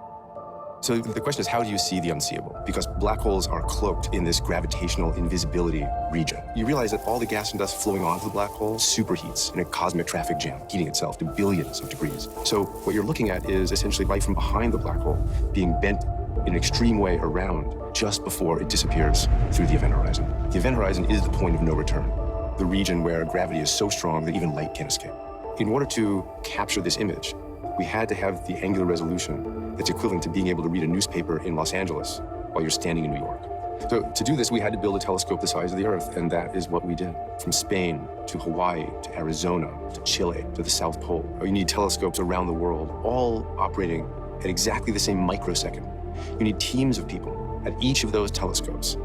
So the question is, how do you see the unseeable? Because black holes are cloaked in this gravitational invisibility region. You realize that all the gas and dust flowing onto the black hole superheats in a cosmic traffic jam, heating itself to billions of degrees. So what you're looking at is essentially light from behind the black hole being bent in an extreme way around just before it disappears through the event horizon. The event horizon is the point of no return, the region where gravity is so strong that even light can't escape. In order to capture this image, we had to have the angular resolution that's equivalent to being able to read a newspaper in Los Angeles while you're standing in New York. So to do this, we had to build a telescope the size of the Earth, and that is what we did. From Spain to Hawaii to Arizona to Chile to the South Pole. You need telescopes around the world, all operating at exactly the same microsecond. You need teams of people at each of those telescopes.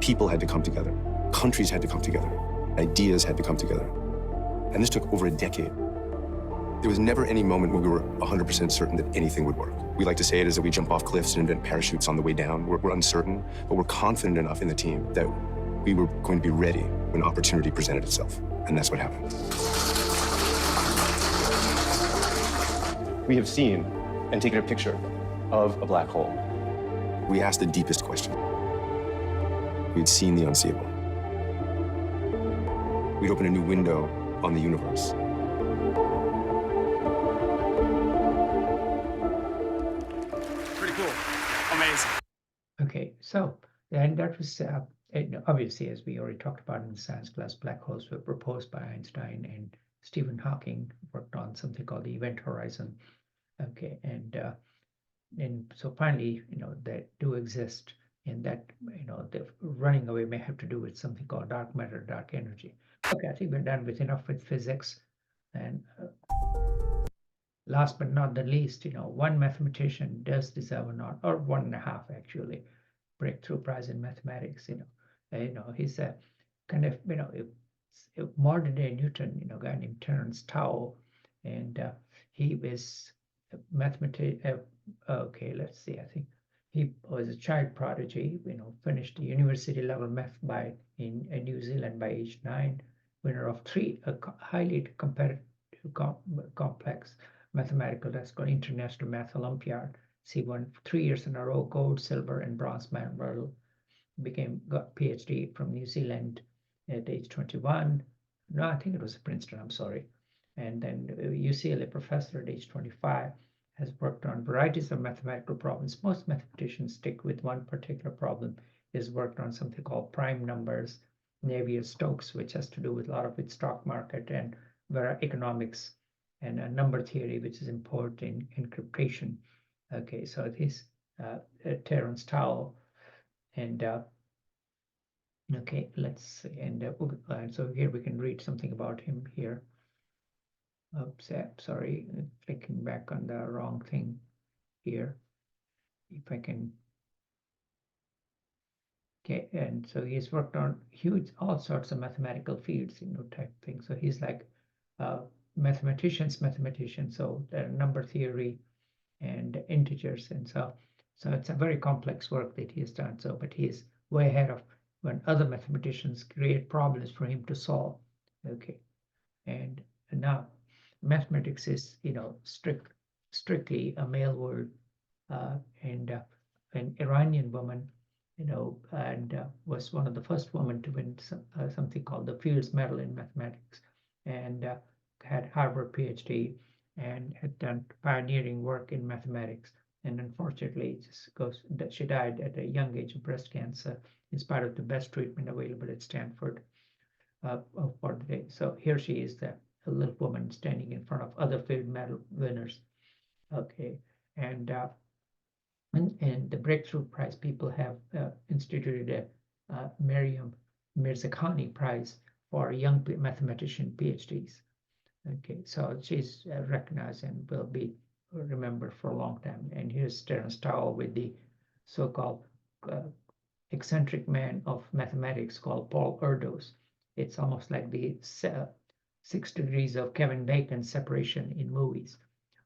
People had to come together. Countries had to come together. Ideas had to come together. And this took over a decade. There was never any moment when we were 100% certain that anything would work. We like to say it as that we jump off cliffs and invent parachutes on the way down. We're uncertain, but we're confident enough in the team that we were going to be ready when opportunity presented itself. And that's what happened. We have seen and taken a picture of a black hole. We asked the deepest question. We'd seen the unseeable. We'd opened a new window on the universe. Amazing. Okay, so and that was obviously, as we already talked about in the science class, black holes were proposed by Einstein, and Stephen Hawking worked on something called the event horizon. Okay, and so finally, they do exist, and that the running away may have to do with something called dark matter, dark energy. Okay, I think we're done with enough with physics, and last but not the least, one mathematician does deserve a nod, or 1.5 actually, breakthrough prize in mathematics. He's a kind of a modern day Newton, guy named Terence Tao, and he was a mathematician. Okay, let's see. I think he was a child prodigy. Finished the university level math in New Zealand by age 9. Winner of 3 highly competitive, complex mathematical, that's called International Math Olympiad. He won 3 years in a row, gold, silver, and bronze medal. Got PhD from New Zealand at age 21. No, I think it was Princeton, I'm sorry. And then UCLA professor at age 25, has worked on varieties of mathematical problems. Most mathematicians stick with one particular problem. He's worked on something called prime numbers, Navier-Stokes, which has to do with a lot of its stock market and economics, and a number theory, which is important in encryption. Okay, so this Terence Tao, and okay, let's see, and so here we can read something about him here. Oops, sorry, clicking back on the wrong thing here. If I can. Okay, and so he's worked on all sorts of mathematical fields, type thing. So he's like mathematician. So number theory and integers, and so it's a very complex work that he has done. So, but he is way ahead of when other mathematicians create problems for him to solve. Okay, and now mathematics is strictly a male word, and an Iranian woman, and was one of the first women to win something called the Fields Medal in mathematics, and had Harvard PhD, and had done pioneering work in mathematics. And unfortunately, it just goes that she died at a young age of breast cancer, in spite of the best treatment available at Stanford for the day. So here she is, the little woman standing in front of other Fields Medal winners. Okay, and the Breakthrough Prize people have instituted a Miriam Mirzakhani Prize for young mathematician PhDs. Okay, so she's recognized and will be remembered for a long time. And here's Terence Tao with the so-called eccentric man of mathematics called Paul Erdos. It's almost like the 6 degrees of Kevin Bacon's separation in movies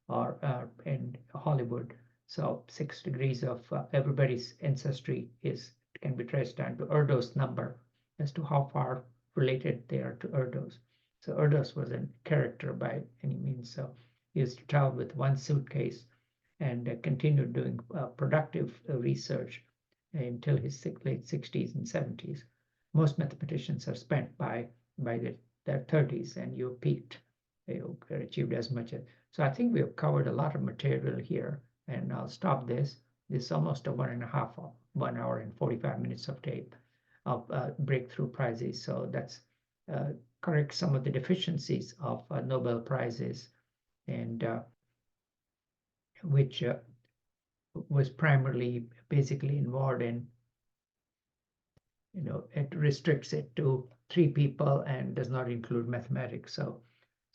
or in Hollywood. So 6 degrees of everybody's ancestry can be traced down to Erdos' number as to how far related they are to Erdos. So Erdos was a character by any means. So he used to travel with one suitcase and continued doing productive research until his late 60s and 70s. Most mathematicians are spent by their 30s, and you peaked. You achieved as much as. So I think we have covered a lot of material here, and I'll stop this. This is almost a 1 hour and 45 minutes of tape of breakthrough prizes. So that's correct some of the deficiencies of Nobel Prizes, and which was primarily basically involved in, it restricts it to 3 people and does not include mathematics. So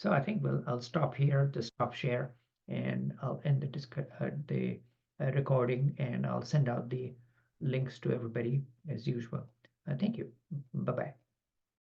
I think I'll stop here to stop share, and I'll end the recording, and I'll send out the links to everybody as usual. Thank you. Bye-bye.